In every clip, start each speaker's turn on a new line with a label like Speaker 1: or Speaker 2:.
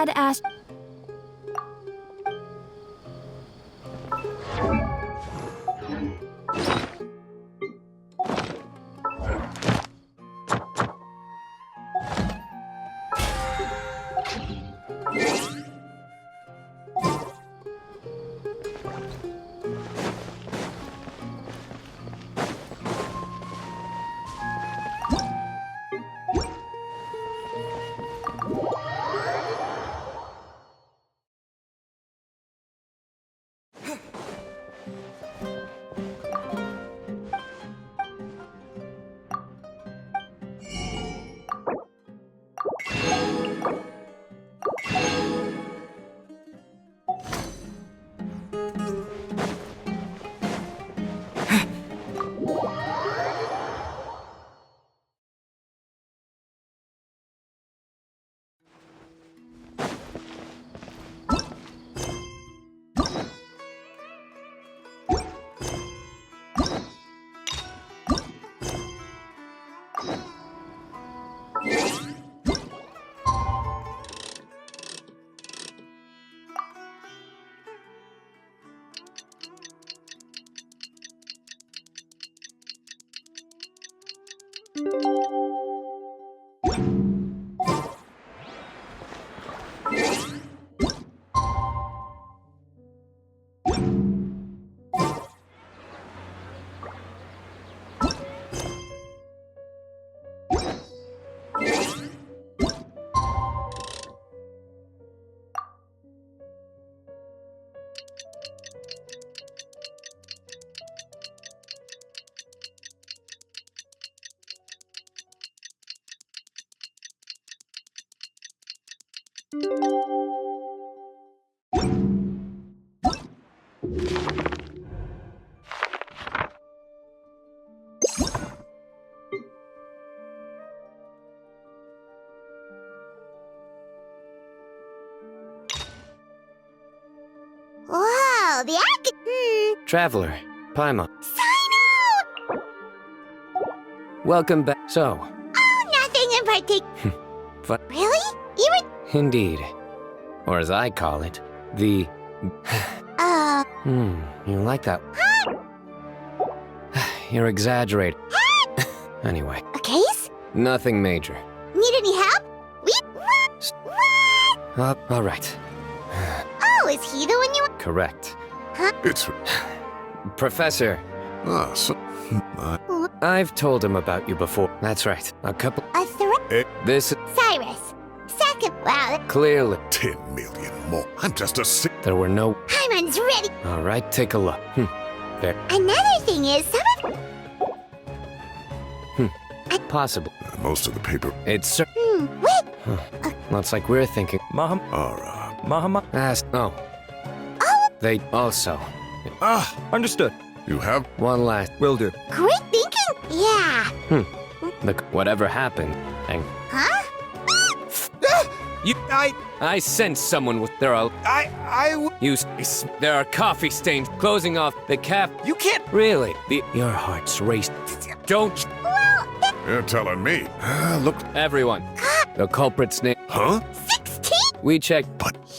Speaker 1: Dad asked...
Speaker 2: Whoa, the
Speaker 3: Traveler, Paimon.
Speaker 2: CYNO!
Speaker 3: Welcome back. So,
Speaker 2: Oh, nothing in particular.
Speaker 3: but
Speaker 2: Really? You were...
Speaker 3: indeed. Or as I call it, the... you like that? You're exaggerating. Anyway,
Speaker 2: A case?
Speaker 3: nothing major.
Speaker 2: Need any help? What?
Speaker 3: All right.
Speaker 2: Oh, is he the one you...
Speaker 3: Correct.
Speaker 4: It's...
Speaker 3: Professor,
Speaker 4: so...
Speaker 3: I've told him about you before. That's right. A couple...
Speaker 2: A threat?
Speaker 3: This...
Speaker 2: Cyrus. Second, wow,
Speaker 3: Clearly,
Speaker 4: 10 million more. I'm just a sick...
Speaker 3: there were no...
Speaker 2: Paimon's ready.
Speaker 3: All right, take a look. There.
Speaker 2: Another thing is, some of...
Speaker 3: Possible.
Speaker 4: Most of the paper...
Speaker 3: It's...
Speaker 2: Wait.
Speaker 3: Looks like we're thinking...
Speaker 4: are,
Speaker 3: Oh. They also...
Speaker 5: Understood.
Speaker 4: you have...
Speaker 3: One last...
Speaker 5: Will do.
Speaker 2: Great thinking. Yeah.
Speaker 3: Look, whatever happened, and...
Speaker 2: Huh?
Speaker 3: I sense someone with... There are... There are coffee stains closing off the cap...
Speaker 5: You can't.
Speaker 3: Really? Your heart's raced. Don't...
Speaker 4: You're telling me. Look...
Speaker 3: Everyone. The culprit's name...
Speaker 4: Huh?
Speaker 2: 16?
Speaker 3: We checked...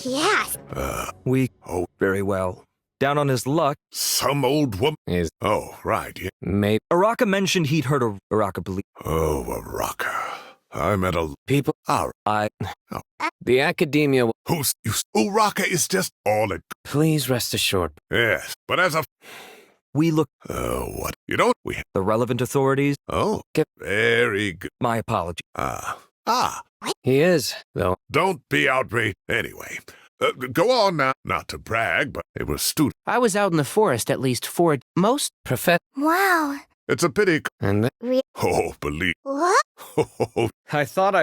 Speaker 2: Yes.
Speaker 4: Oh,
Speaker 5: Very well. Down on his luck,
Speaker 4: some old woman...
Speaker 3: Is...
Speaker 4: Oh, right, yeah.
Speaker 3: Maybe...
Speaker 5: Araka mentioned he'd heard of Araka believe.
Speaker 4: Oh, a rocker. I met a...
Speaker 3: People...
Speaker 5: I...
Speaker 3: The academia...
Speaker 4: Who's... Uraka is just all it...
Speaker 3: Please rest assured.
Speaker 4: Yes, but as a...
Speaker 5: We look
Speaker 4: what? You don't... We...
Speaker 5: the relevant authorities.
Speaker 4: Oh, very good.
Speaker 5: My apology.
Speaker 3: He is, though.
Speaker 4: Don't be outraged. Anyway, go on now. Not to brag, but it was student.
Speaker 6: I was out in the forest at least 4... Most...
Speaker 2: Wow.
Speaker 4: It's a pity.
Speaker 3: And...
Speaker 4: Oh, believe...
Speaker 2: What?
Speaker 4: Oh,
Speaker 5: I thought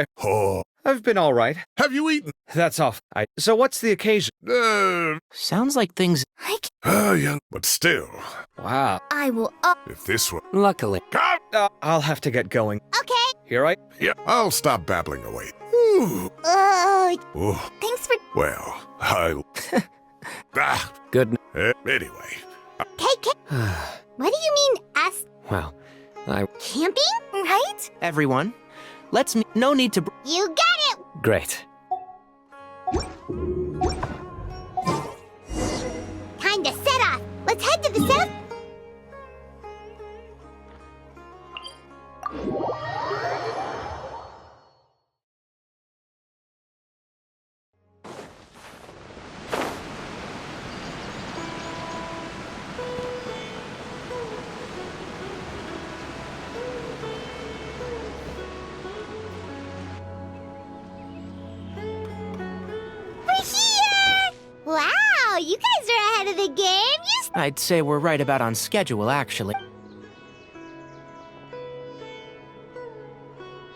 Speaker 5: I've been all right.
Speaker 4: have you eaten?
Speaker 5: That's off. So what's the occasion?
Speaker 6: Sounds like things...
Speaker 4: Young, but still,
Speaker 5: Wow.
Speaker 2: I will...
Speaker 4: if this were...
Speaker 3: Luckily.
Speaker 4: Come!
Speaker 5: I'll have to get going.
Speaker 2: Okay.
Speaker 5: Here I...
Speaker 4: Yeah, I'll stop babbling away. Ooh. Oh,
Speaker 2: Thanks for...
Speaker 4: well, I'll...
Speaker 3: Good...
Speaker 4: Anyway,
Speaker 2: Cake. What do you mean, us
Speaker 3: Well, I...
Speaker 2: camping? Right?
Speaker 6: Everyone, let's... No need to...
Speaker 2: You got it.
Speaker 3: Great.
Speaker 2: let's head to the south. We're here! Wow, you guys are ahead of the game.
Speaker 6: I'd say we're right about on schedule, actually.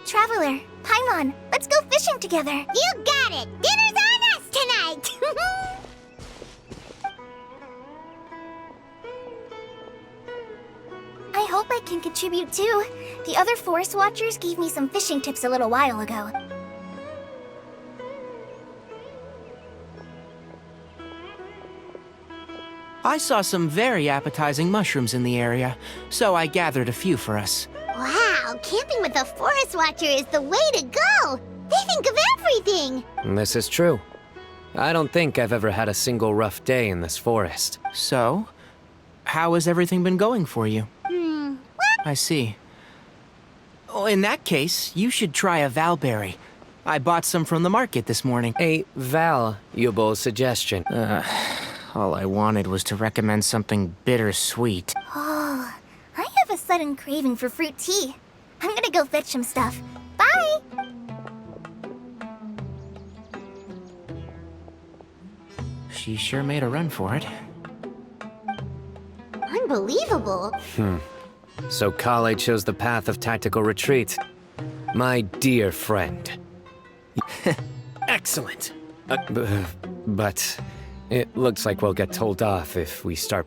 Speaker 2: Traveler, Paimon, let's go fishing together. You got it! Dinner's on us tonight! I hope I can contribute too. The other forest watchers gave me some fishing tips a little while ago.
Speaker 6: I saw some very appetizing mushrooms in the area, so I gathered a few for us.
Speaker 2: Wow, camping with a forest watcher is the way to go! They think of everything!
Speaker 3: This is true. I don't think I've ever had a single rough day in this forest.
Speaker 6: So, how has everything been going for you?
Speaker 2: What?
Speaker 6: I see. Oh, in that case, you should try a valberry. I bought some from the market this morning.
Speaker 3: A valuable suggestion.
Speaker 6: All I wanted was to recommend something bittersweet.
Speaker 2: Oh, I have a sudden craving for fruit tea. I'm gonna go fetch some stuff. Bye!
Speaker 6: She sure made a run for it.
Speaker 2: Unbelievable.
Speaker 3: So Kale chose the path of tactical retreat. My dear friend. Excellent. But it looks like we'll get told off if we start.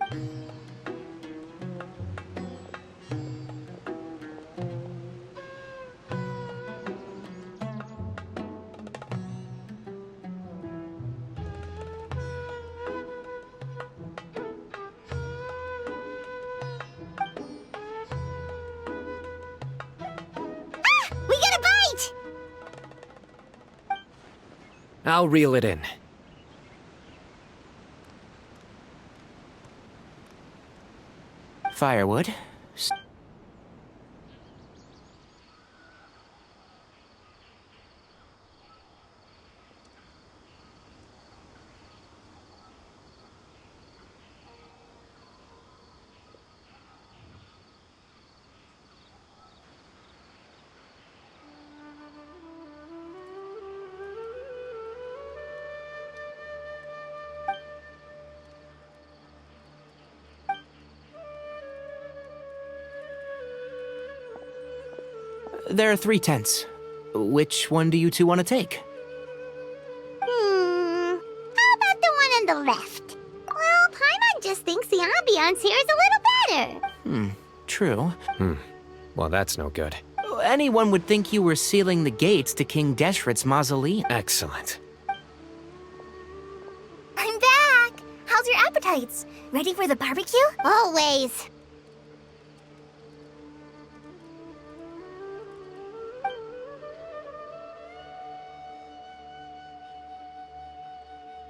Speaker 2: We got a bite!
Speaker 3: I'll reel it in.
Speaker 6: Firewood. There are 3 tents. Which one do you two want to take?
Speaker 2: How about the one on the left? Well, Paimon just thinks the ambiance here is a little better.
Speaker 6: True.
Speaker 3: Well, that's no good.
Speaker 6: Anyone would think you were sealing the gates to King Deshret's mausoleum.
Speaker 3: Excellent.
Speaker 2: I'm back! How's your appetites? Ready for the barbecue? Always.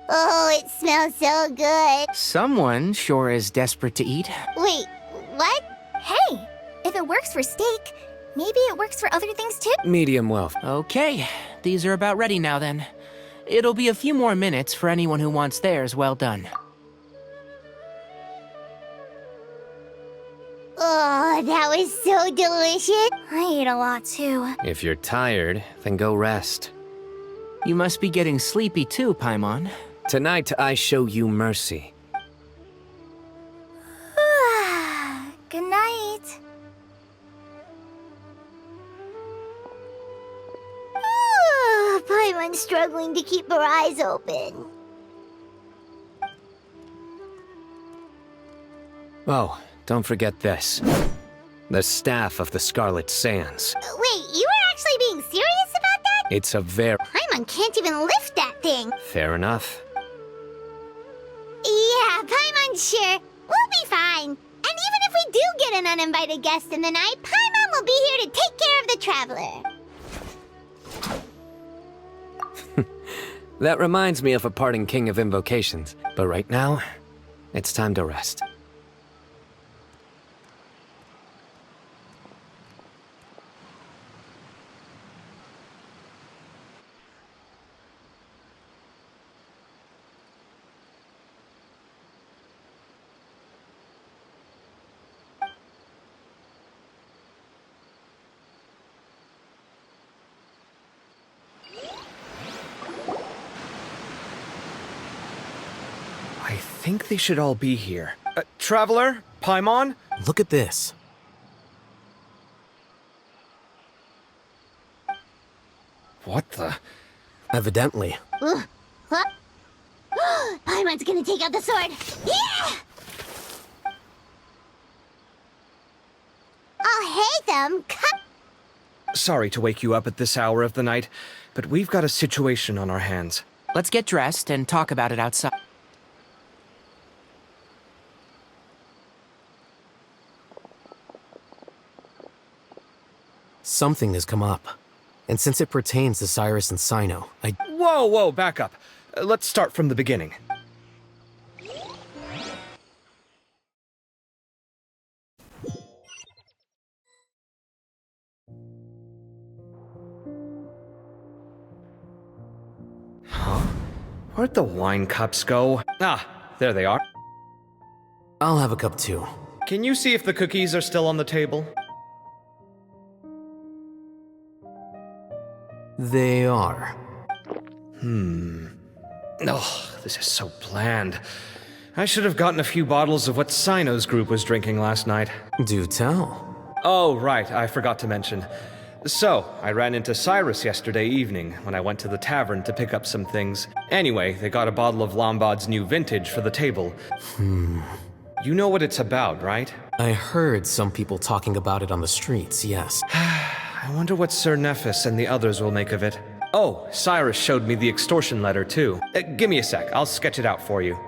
Speaker 2: Oh, it smells so good.
Speaker 6: Someone sure is desperate to eat.
Speaker 2: Wait, what? Hey, if it works for steak, maybe it works for other things too?
Speaker 3: Medium well.
Speaker 6: Okay, these are about ready now then. It'll be a few more minutes for anyone who wants theirs well done.
Speaker 2: Oh, that was so delicious. I ate a lot too.
Speaker 3: If you're tired, then go rest.
Speaker 6: You must be getting sleepy too, Paimon.
Speaker 3: Tonight, I show you mercy.
Speaker 2: Good night. Paimon's struggling to keep her eyes open.
Speaker 3: Oh, don't forget this. The staff of the Scarlet Sands.
Speaker 2: Wait, you were actually being serious about that?
Speaker 3: It's a very...
Speaker 2: Paimon can't even lift that thing.
Speaker 3: Fair enough.
Speaker 2: Yeah, Paimon's sure. We'll be fine. And even if we do get an uninvited guest in the night, Paimon will be here to take care of the traveler.
Speaker 3: That reminds me of a parting king of invocations. But right now, it's time to rest.
Speaker 5: I think they should all be here. Traveler? Paimon?
Speaker 6: Look at this.
Speaker 5: What the?
Speaker 6: Evidently.
Speaker 2: Ugh. Huh? Paimon's gonna take out the sword. Yeah! I'll hate them.
Speaker 5: Sorry to wake you up at this hour of the night, but we've got a situation on our hands.
Speaker 6: Let's get dressed and talk about it outside. Something has come up. And since it pertains to Cyrus and Cyno,
Speaker 5: Whoa, back up. Let's start from the beginning. Huh? Where'd the wine cups go? Ah, there they are.
Speaker 6: I'll have a cup too.
Speaker 5: Can you see if the cookies are still on the table?
Speaker 6: They are.
Speaker 5: Oh, this is so bland. I should have gotten a few bottles of what CYNO'S group was drinking last night.
Speaker 6: Do tell.
Speaker 5: Oh, right, I forgot to mention. So, I ran into Cyrus yesterday evening when I went to the tavern to pick up some things. Anyway, they got a bottle of Lombard's new vintage for the table. You know what it's about, right?
Speaker 6: I heard some people talking about it on the streets, yes.
Speaker 5: I wonder what Sir Nephis and the others will make of it. Oh, Cyrus showed me the extortion letter, too. Give me a sec, I'll sketch it out for you.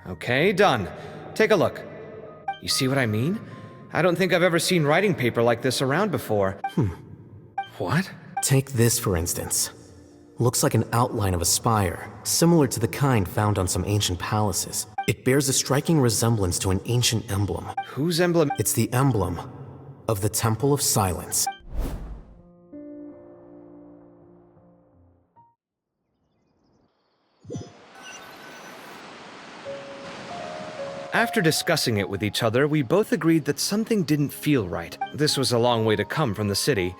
Speaker 5: Okay, done. Take a look. You see what I mean? I don't think I've ever seen writing paper like this around before. What?
Speaker 6: Take this, for instance. Looks like an outline of a spire, similar to the kind found on some ancient palaces. It bears a striking resemblance to an ancient emblem.
Speaker 5: Whose emblem?
Speaker 6: It's the emblem of the Temple of Silence.
Speaker 5: After discussing it with each other, we both agreed that something didn't feel right. This was a long way to come from the city.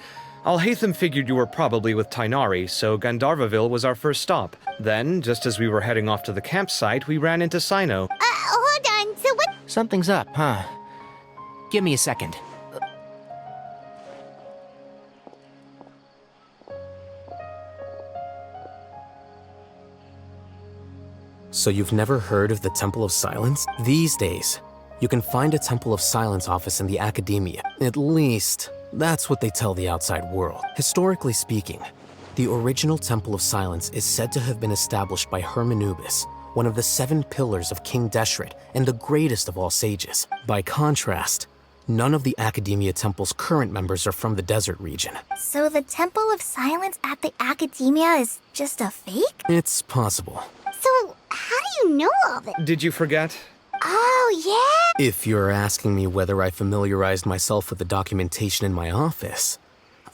Speaker 5: Alhaitham figured you were probably with Tighnari, so Gandharvaville was our first stop. Then, just as we were heading off to the campsite, we ran into Cyno.
Speaker 2: Hold on, so what?
Speaker 6: Something's up, huh? Give me a second. So you've never heard of the Temple of Silence? These days, you can find a Temple of Silence office in the academia. At least, that's what they tell the outside world. Historically speaking, the original Temple of Silence is said to have been established by Hermanubis, one of the 7 pillars of King Deshret and the greatest of all sages. By contrast, none of the Academia Temple's current members are from the desert region.
Speaker 2: So the Temple of Silence at the Academia is just a fake?
Speaker 6: It's possible.
Speaker 2: So how do you know all this?
Speaker 5: Did you forget?
Speaker 2: Oh, yeah?
Speaker 6: If you're asking me whether I familiarized myself with the documentation in my office,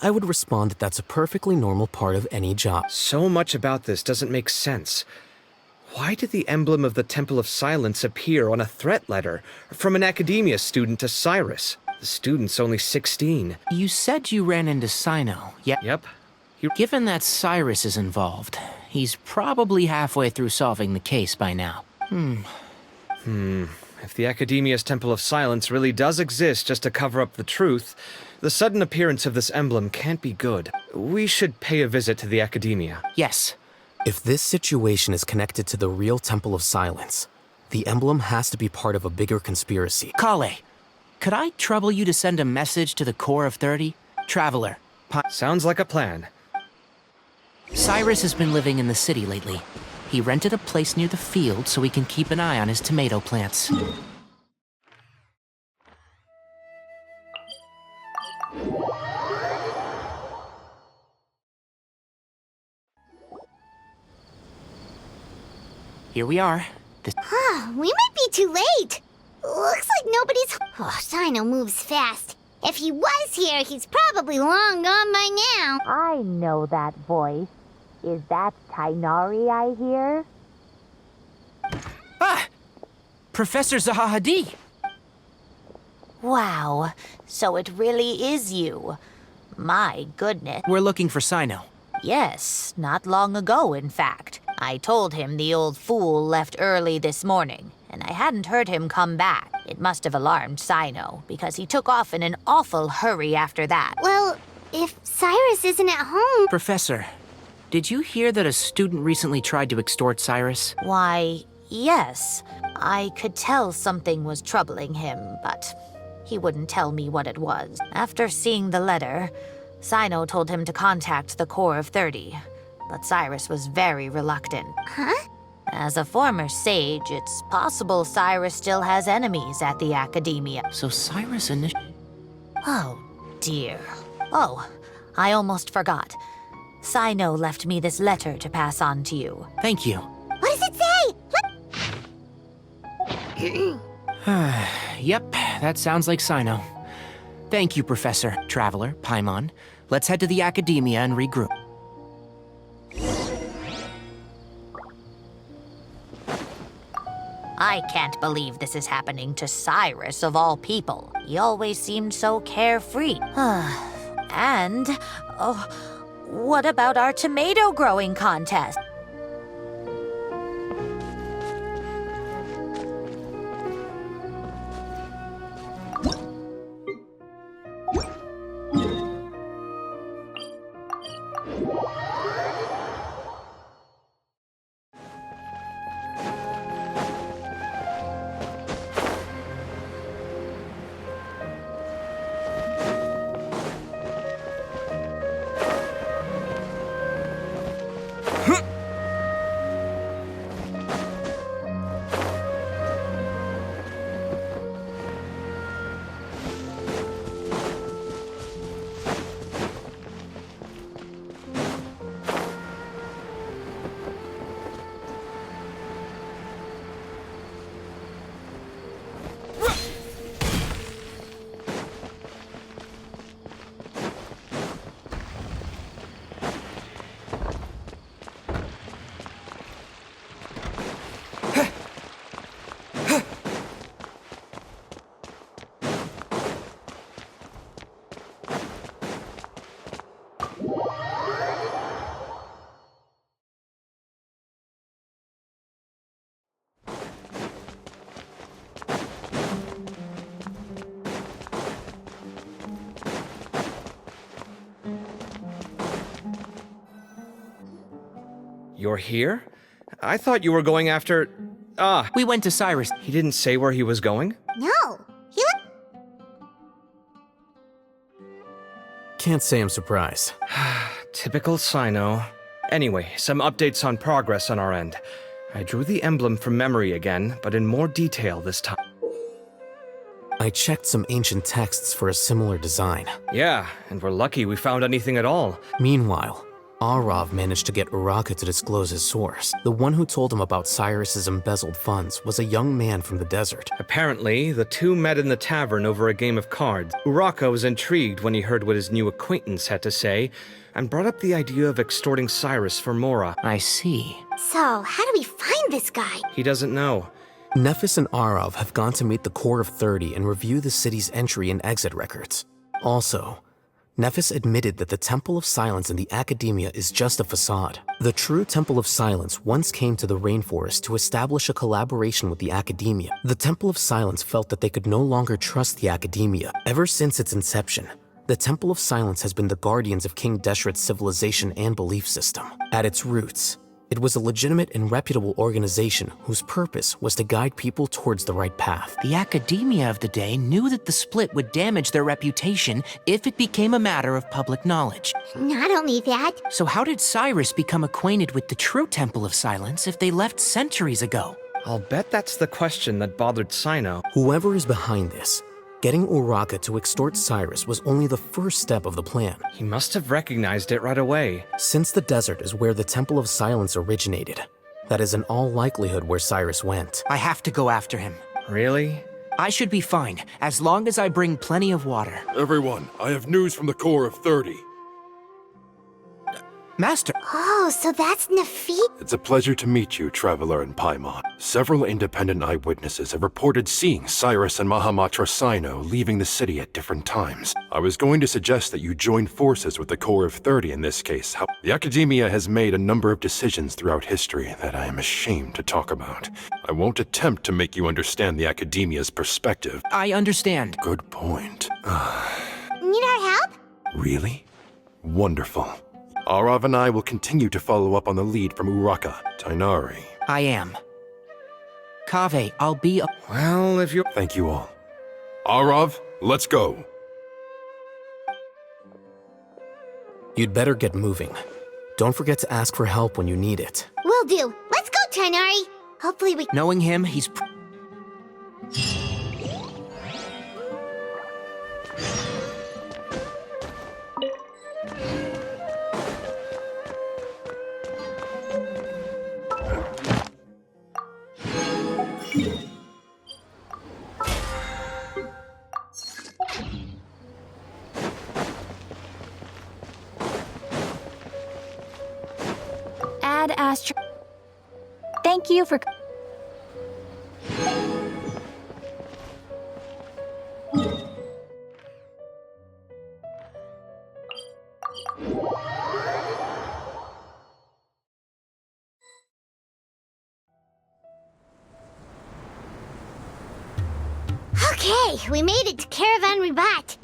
Speaker 6: I would respond that that's a perfectly normal part of any job.
Speaker 5: So much about this doesn't make sense. Why did the emblem of the Temple of Silence appear on a threat letter from an Academia student to Cyrus? The student's only 16.
Speaker 6: You said you ran into Cyno, yeah?
Speaker 5: Yep.
Speaker 6: Given that Cyrus is involved, he's probably halfway through solving the case by now.
Speaker 5: If the Academia's Temple of Silence really does exist just to cover up the truth, the sudden appearance of this emblem can't be good. We should pay a visit to the Academia.
Speaker 6: Yes. If this situation is connected to the real Temple of Silence, the emblem has to be part of a bigger conspiracy. Kale, could I trouble you to send a message to the Core of 30? Traveler.
Speaker 5: Sounds like a plan.
Speaker 6: Cyrus has been living in the city lately. He rented a place near the field so he can keep an eye on his tomato plants. Here we are.
Speaker 2: We might be too late. Looks like nobody's... Oh, Cyno moves fast. If he was here, he's probably long gone by now.
Speaker 1: I know that voice. Is that Tighnari I hear? Professor Zahahadi!
Speaker 7: Wow, so it really is you. My goodness.
Speaker 1: We're looking for Cyno.
Speaker 7: Yes, not long ago, in fact. I told him the old fool left early this morning, and I hadn't heard him come back. It must have alarmed Cyno, because he took off in an awful hurry after that.
Speaker 2: Well, if Cyrus isn't at home...
Speaker 1: Professor, did you hear that a student recently tried to extort Cyrus?
Speaker 7: Why, yes. I could tell something was troubling him, but he wouldn't tell me what it was. After seeing the letter, Cyno told him to contact the Core of 30, but Cyrus was very reluctant.
Speaker 2: Huh?
Speaker 7: As a former sage, it's possible Cyrus still has enemies at the Academia.
Speaker 1: So Cyrus
Speaker 7: Oh, dear. Oh, I almost forgot. Cyno left me this letter to pass on to you.
Speaker 1: Thank you.
Speaker 2: What does it say?
Speaker 1: Yep, that sounds like Cyno. Thank you, Professor, Traveler, Paimon. Let's head to the Academia and regroup.
Speaker 7: I can't believe this is happening to Cyrus, of all people. He always seemed so carefree. And, oh, what about our tomato growing contest?
Speaker 5: You're here? I thought you were going after...
Speaker 1: We went to Cyrus.
Speaker 5: He didn't say where he was going?
Speaker 2: No. He looked...
Speaker 6: Can't say I'm surprised.
Speaker 5: Typical Cyno. Anyway, some updates on progress on our end. I drew the emblem from memory again, but in more detail this time.
Speaker 6: I checked some ancient texts for a similar design.
Speaker 5: Yeah, and we're lucky we found anything at all.
Speaker 6: Meanwhile, Arav managed to get Uraka to disclose his source. The one who told him about Cyrus's embezzled funds was a young man from the desert.
Speaker 5: Apparently, the two met in the tavern over a game of cards. Uraka was intrigued when he heard what his new acquaintance had to say, and brought up the idea of extorting Cyrus for Mora.
Speaker 1: I see.
Speaker 2: So, how do we find this guy?
Speaker 5: He doesn't know.
Speaker 6: Nephis and Arav have gone to meet the Core of 30 and review the city's entry and exit records. Also, Nephis admitted that the Temple of Silence in the Academia is just a facade. The true Temple of Silence once came to the rainforest to establish a collaboration with the Academia. The Temple of Silence felt that they could no longer trust the Academia. Ever since its inception, the Temple of Silence has been the guardians of King Deshret's civilization and belief system. At its roots, it was a legitimate and reputable organization whose purpose was to guide people towards the right path.
Speaker 1: The Academia of the day knew that the split would damage their reputation if it became a matter of public knowledge.
Speaker 2: Not only that...
Speaker 1: So how did Cyrus become acquainted with the true Temple of Silence if they left centuries ago?
Speaker 5: I'll bet that's the question that bothered Cyno.
Speaker 6: Whoever is behind this, getting Uraka to extort Cyrus was only the first step of the plan.
Speaker 5: He must have recognized it right away.
Speaker 6: Since the desert is where the Temple of Silence originated, that is in all likelihood where Cyrus went.
Speaker 1: I have to go after him.
Speaker 5: Really?
Speaker 1: I should be fine, as long as I bring plenty of water.
Speaker 8: Everyone, I have news from the Core of 30.
Speaker 1: Master.
Speaker 2: Oh, so that's Nafit?
Speaker 8: It's a pleasure to meet you, Traveler and Paimon. Several independent eyewitnesses have reported seeing Cyrus and Mahamatra Cyno leaving the city at different times. I was going to suggest that you join forces with the Corps of 30 in this case. The Academia has made a number of decisions throughout history that I am ashamed to talk about. I won't attempt to make you understand the Academia's perspective.
Speaker 1: I understand.
Speaker 8: Good point.
Speaker 2: Need our help?
Speaker 8: Really? Wonderful. Arav and I will continue to follow up on the lead from Uraka, Tainari.
Speaker 1: I am. Kaveh, I'll be
Speaker 5: Well, if you...
Speaker 8: Thank you all. Arav, let's go.
Speaker 6: You'd better get moving. Don't forget to ask for help when you need it.
Speaker 2: Will do. Let's go, Tainari. Hopefully we...
Speaker 1: Knowing him, he's...
Speaker 9: Ad Astra. Thank you for.
Speaker 2: Okay, we made it to Caravan Ribat.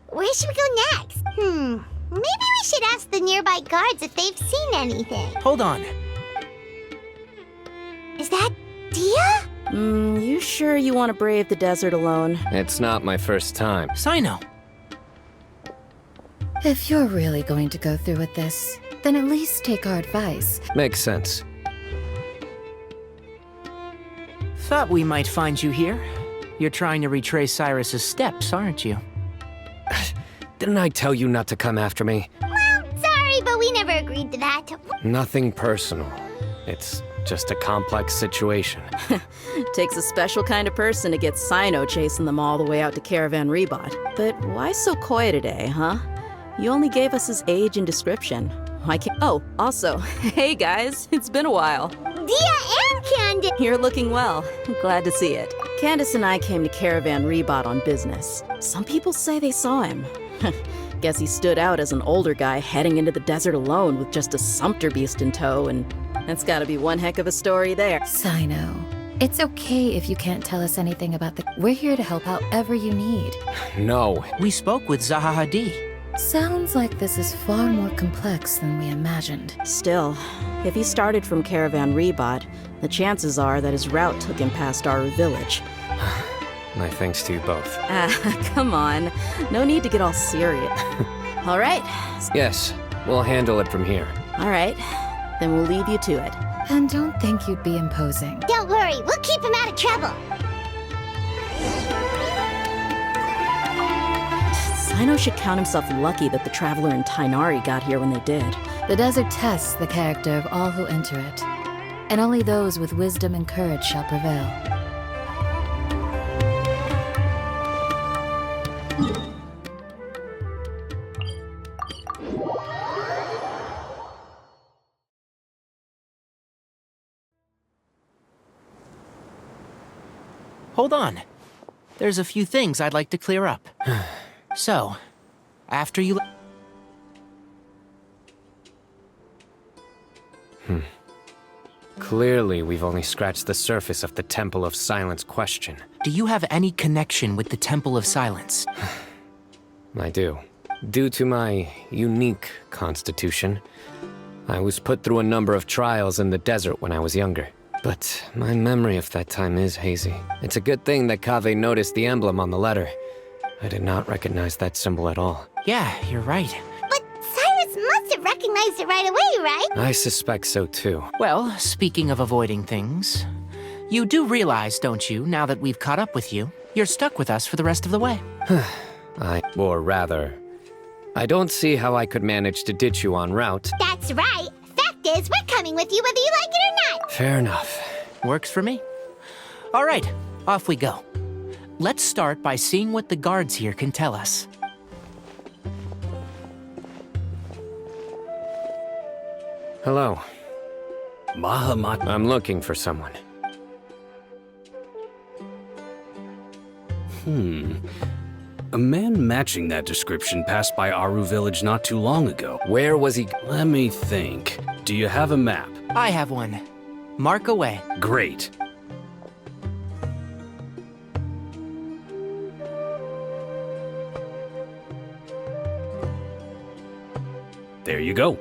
Speaker 2: Where should we go next? Maybe we should ask the nearby guards if they've seen anything.
Speaker 1: Hold on.
Speaker 2: Is that Dia?
Speaker 10: You sure you want to brave the desert alone?
Speaker 3: It's not my first time.
Speaker 1: Cyno.
Speaker 11: If you're really going to go through with this, then at least take our advice.
Speaker 3: Makes sense.
Speaker 1: Thought we might find you here. You're trying to retrace Cyrus's steps, aren't you?
Speaker 3: Didn't I tell you not to come after me?
Speaker 2: Well, sorry, but we never agreed to that.
Speaker 3: Nothing personal. It's just a complex situation.
Speaker 10: Takes a special kind of person to get Cyno chasing them all the way out to Caravan Rebot. But why so coy today, huh? You only gave us his age and description. Why can't— Oh, also, hey guys, it's been a while.
Speaker 2: Dia and Candace!
Speaker 10: You're looking well. Glad to see it. Candace and I came to Caravan Rebot on business. Some people say they saw him. Guess he stood out as an older guy heading into the desert alone with just a sumpter beast in tow, and that's gotta be one heck of a story there.
Speaker 11: Cyno, it's okay if you can't tell us anything about the... We're here to help however you need.
Speaker 3: No.
Speaker 1: We spoke with Zaha Hadid.
Speaker 11: Sounds like this is far more complex than we imagined.
Speaker 10: Still, if he started from Caravan Rebot, the chances are that his route took him past our village.
Speaker 3: My thanks to you both.
Speaker 10: Come on. No need to get all serious. All right.
Speaker 3: Yes, we'll handle it from here.
Speaker 10: All right. Then we'll leave you to it.
Speaker 11: And don't think you'd be imposing.
Speaker 2: Don't worry, we'll keep him out of trouble.
Speaker 10: Cyno should count himself lucky that the Traveler and Tainari got here when they did.
Speaker 11: The desert tests the character of all who enter it, and only those with wisdom and courage shall prevail.
Speaker 1: Hold on. There's a few things I'd like to clear up. So, after you...
Speaker 3: Clearly, we've only scratched the surface of the Temple of Silence question.
Speaker 1: Do you have any connection with the Temple of Silence?
Speaker 3: I do. Due to my unique constitution, I was put through a number of trials in the desert when I was younger. But my memory of that time is hazy. It's a good thing that Kaveh noticed the emblem on the letter. I did not recognize that symbol at all.
Speaker 1: Yeah, you're right.
Speaker 2: But Cyrus must have recognized it right away, right?
Speaker 3: I suspect so too.
Speaker 1: Well, speaking of avoiding things, you do realize, don't you, now that we've caught up with you, you're stuck with us for the rest of the way.
Speaker 3: Or rather, I don't see how I could manage to ditch you en route.
Speaker 2: That's right. Fact is, we're coming with you whether you like it or not.
Speaker 3: Fair enough.
Speaker 1: Works for me. All right, off we go. Let's start by seeing what the guards here can tell us.
Speaker 3: Hello.
Speaker 12: Mahamat.
Speaker 3: I'm looking for someone.
Speaker 12: A man matching that description passed by Aru village not too long ago.
Speaker 3: Where was he?
Speaker 12: Let me think. Do you have a map?
Speaker 1: I have one. Mark away.
Speaker 12: Great. There you go.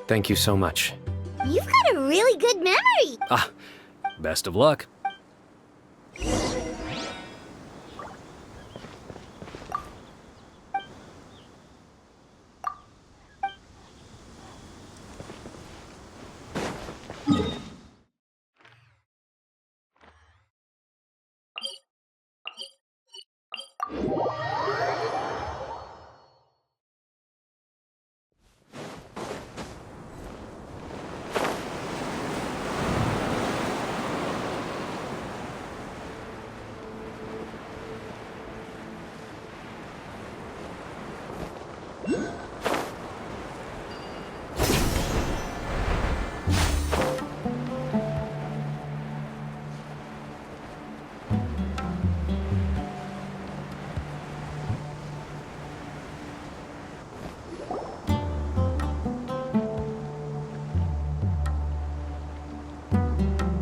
Speaker 3: Thank you so much.
Speaker 2: You've got a really good memory.
Speaker 12: Ah, best of luck.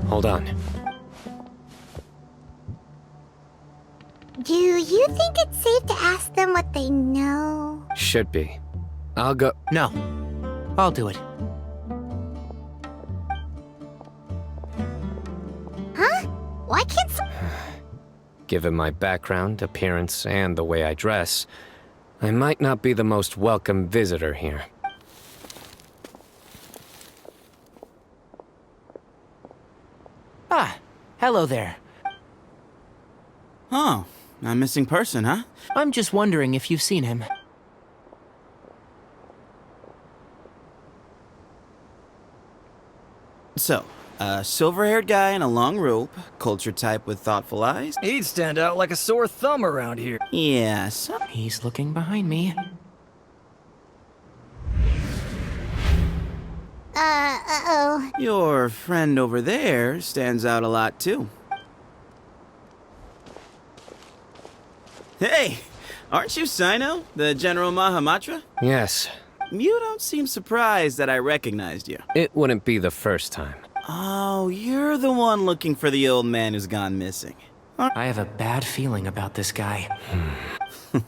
Speaker 3: Hold on.
Speaker 2: Do you think it's safe to ask them what they know?
Speaker 3: Should be. I'll go.
Speaker 1: No. I'll do it.
Speaker 2: Huh? Why can't
Speaker 3: Given my background, appearance, and the way I dress, I might not be the most welcome visitor here.
Speaker 1: Ah, hello there.
Speaker 13: Oh, a missing person, huh?
Speaker 1: I'm just wondering if you've seen him.
Speaker 13: So, a silver-haired guy in a long robe, culture type with thoughtful eyes.
Speaker 14: He'd stand out like a sore thumb around here.
Speaker 13: Yes.
Speaker 1: He's looking behind me.
Speaker 2: uh-oh.
Speaker 13: Your friend over there stands out a lot, too. Hey, aren't you Cyno, the General Mahamatra?
Speaker 3: Yes.
Speaker 13: You don't seem surprised that I recognized you.
Speaker 3: It wouldn't be the first time.
Speaker 13: Oh, you're the one looking for the old man who's gone missing.
Speaker 1: I have a bad feeling about this guy.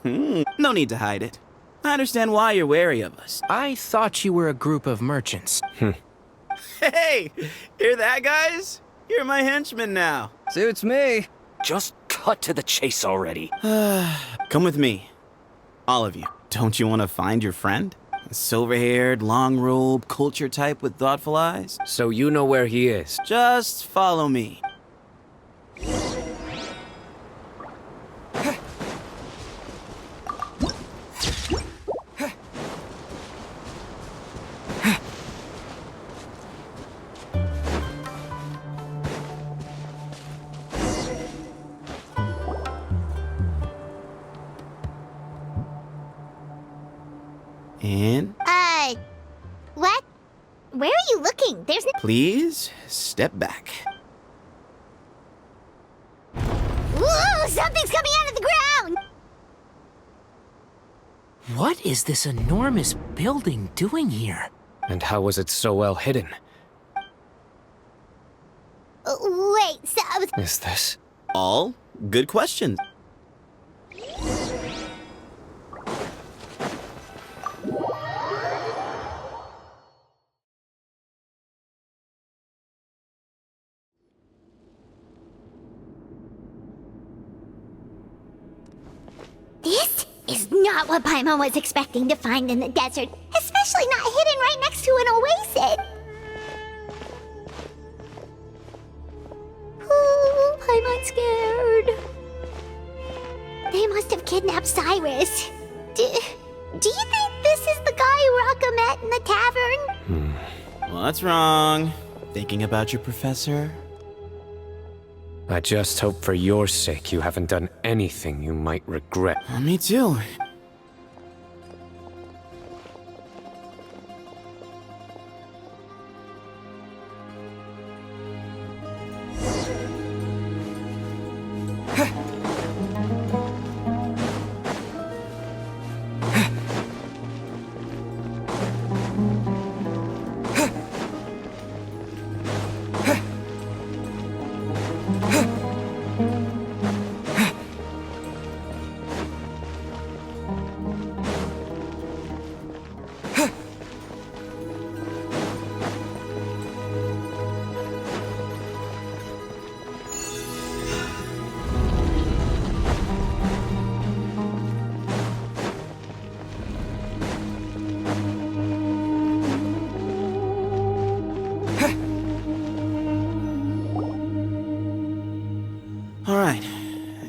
Speaker 13: No need to hide it. I understand why you're wary of us.
Speaker 1: I thought you were a group of merchants.
Speaker 13: Hey, hear that, guys? You're my henchmen now.
Speaker 14: Suits me.
Speaker 12: Just cut to the chase already.
Speaker 13: Come with me. All of you. Don't you want to find your friend? A silver-haired, long-robe, culture type with thoughtful eyes?
Speaker 3: So you know where he is?
Speaker 13: Just follow me. And
Speaker 2: What? Where are you looking? There's
Speaker 13: please step back.
Speaker 2: Whoa! Something's coming out of the ground!
Speaker 1: What is this enormous building doing here?
Speaker 3: And how was it so well hidden?
Speaker 2: Wait, so...
Speaker 3: Is this?
Speaker 13: All good questions.
Speaker 2: This is not what Paimon was expecting to find in the desert, especially not hidden right next to an oasis. Oh, Paimon's scared. They must have kidnapped Cyrus. Do you think this is the guy Raka met in the tavern?
Speaker 13: What's wrong? Thinking about your professor?
Speaker 3: I just hope for your sake you haven't done anything you might regret.
Speaker 13: Me too.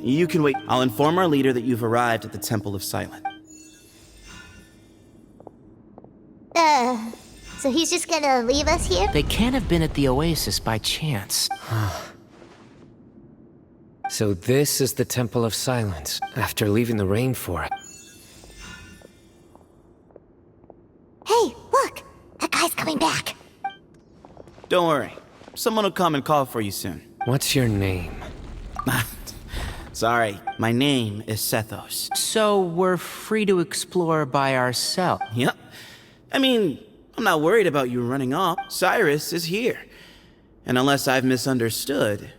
Speaker 13: You can wait. I'll inform our leader that you've arrived at the Temple of Silence.
Speaker 2: So he's just gonna leave us here?
Speaker 1: They can't have been at the Oasis by chance.
Speaker 3: So this is the Temple of Silence, after leaving the rainforest.
Speaker 2: Hey, look! That guy's coming back.
Speaker 13: Don't worry. Someone will come and call for you soon.
Speaker 3: What's your name?
Speaker 13: Sorry, my name is Sethos.
Speaker 1: So we're free to explore by ourselves.
Speaker 13: Yep. I mean, I'm not worried about you running off. Cyrus is here. And unless I've misunderstood...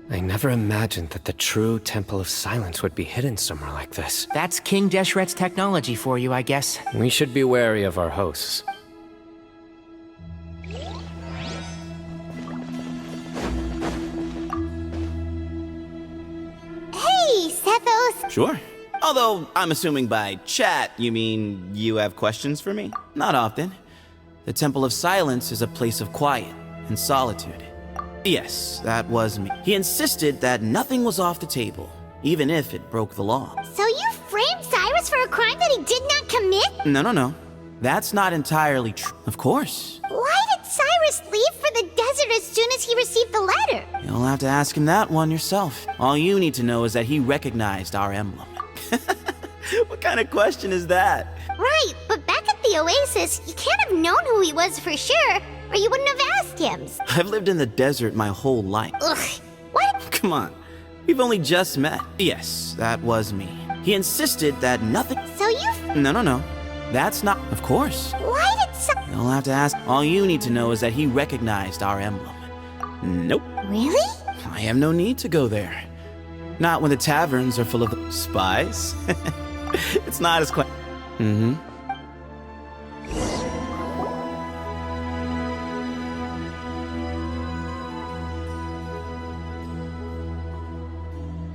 Speaker 3: I never imagined that the true Temple of Silence would be hidden somewhere like this.
Speaker 1: That's King Deshret's technology for you, I guess.
Speaker 3: We should be wary of our hosts.
Speaker 2: Hey, Sethos!
Speaker 13: Sure. Although, I'm assuming by chat, you mean you have questions for me? Not often. The Temple of Silence is a place of quiet and solitude. Yes, that was me. He insisted that nothing was off the table, even if it broke the law.
Speaker 2: So you framed Cyrus for a crime that he did not commit?
Speaker 13: No. That's not entirely true. Of course.
Speaker 2: Why did Cyrus leave for the desert as soon as he received the letter?
Speaker 13: You'll have to ask him that one yourself. All you need to know is that he recognized our emblem. What kind of question is that?
Speaker 2: Right, but back at the Oasis, you can't have known who he was for sure, or you wouldn't have asked him.
Speaker 13: I've lived in the desert my whole life.
Speaker 2: Ugh, what?
Speaker 13: Come on, we've only just met. Yes, that was me. He insisted that nothing...
Speaker 2: So you...
Speaker 13: No. That's not... Of course.
Speaker 2: Why did
Speaker 13: You'll have to ask. All you need to know is that he recognized our emblem. Nope.
Speaker 2: Really?
Speaker 13: I have no need to go there. Not when the taverns are full of spies. It's not as quite...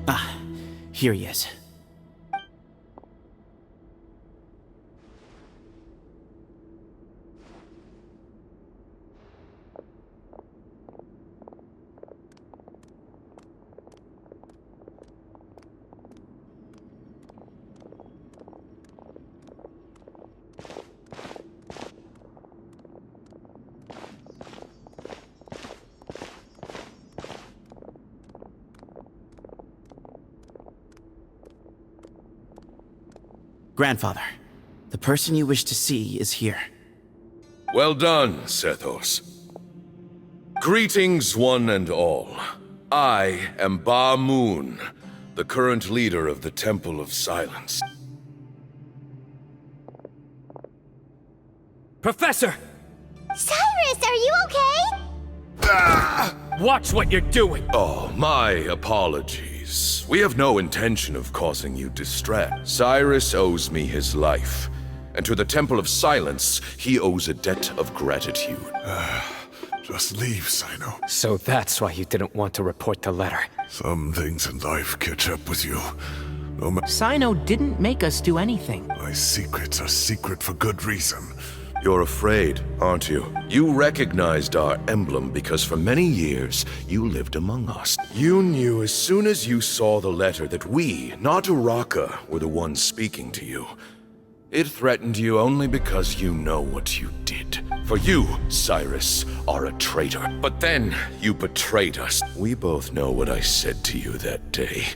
Speaker 13: Ah, here he is. Grandfather, the person you wish to see is here.
Speaker 4: Well done, Sethos. Greetings, one and all. I am Ba Moon, the current leader of the Temple of Silence.
Speaker 14: Professor!
Speaker 2: Cyrus, are you okay?
Speaker 14: Watch what you're doing!
Speaker 4: Oh, my apologies. We have no intention of causing you distress. Cyrus owes me his life, and to the Temple of Silence, he owes a debt of gratitude.
Speaker 8: Just leave, Cyno.
Speaker 3: So that's why you didn't want to report the letter.
Speaker 8: Some things in life catch up with you. No matter.
Speaker 1: Cyno didn't make us do anything.
Speaker 8: My secrets are secret for good reason.
Speaker 4: You're afraid, aren't you? You recognized our emblem because for many years, you lived among us. You knew as soon as you saw the letter that we, not Uraka, were the ones speaking to you. It threatened you only because you know what you did. For you, Cyrus, are a traitor. But then, you betrayed us. We both know what I said to you that day.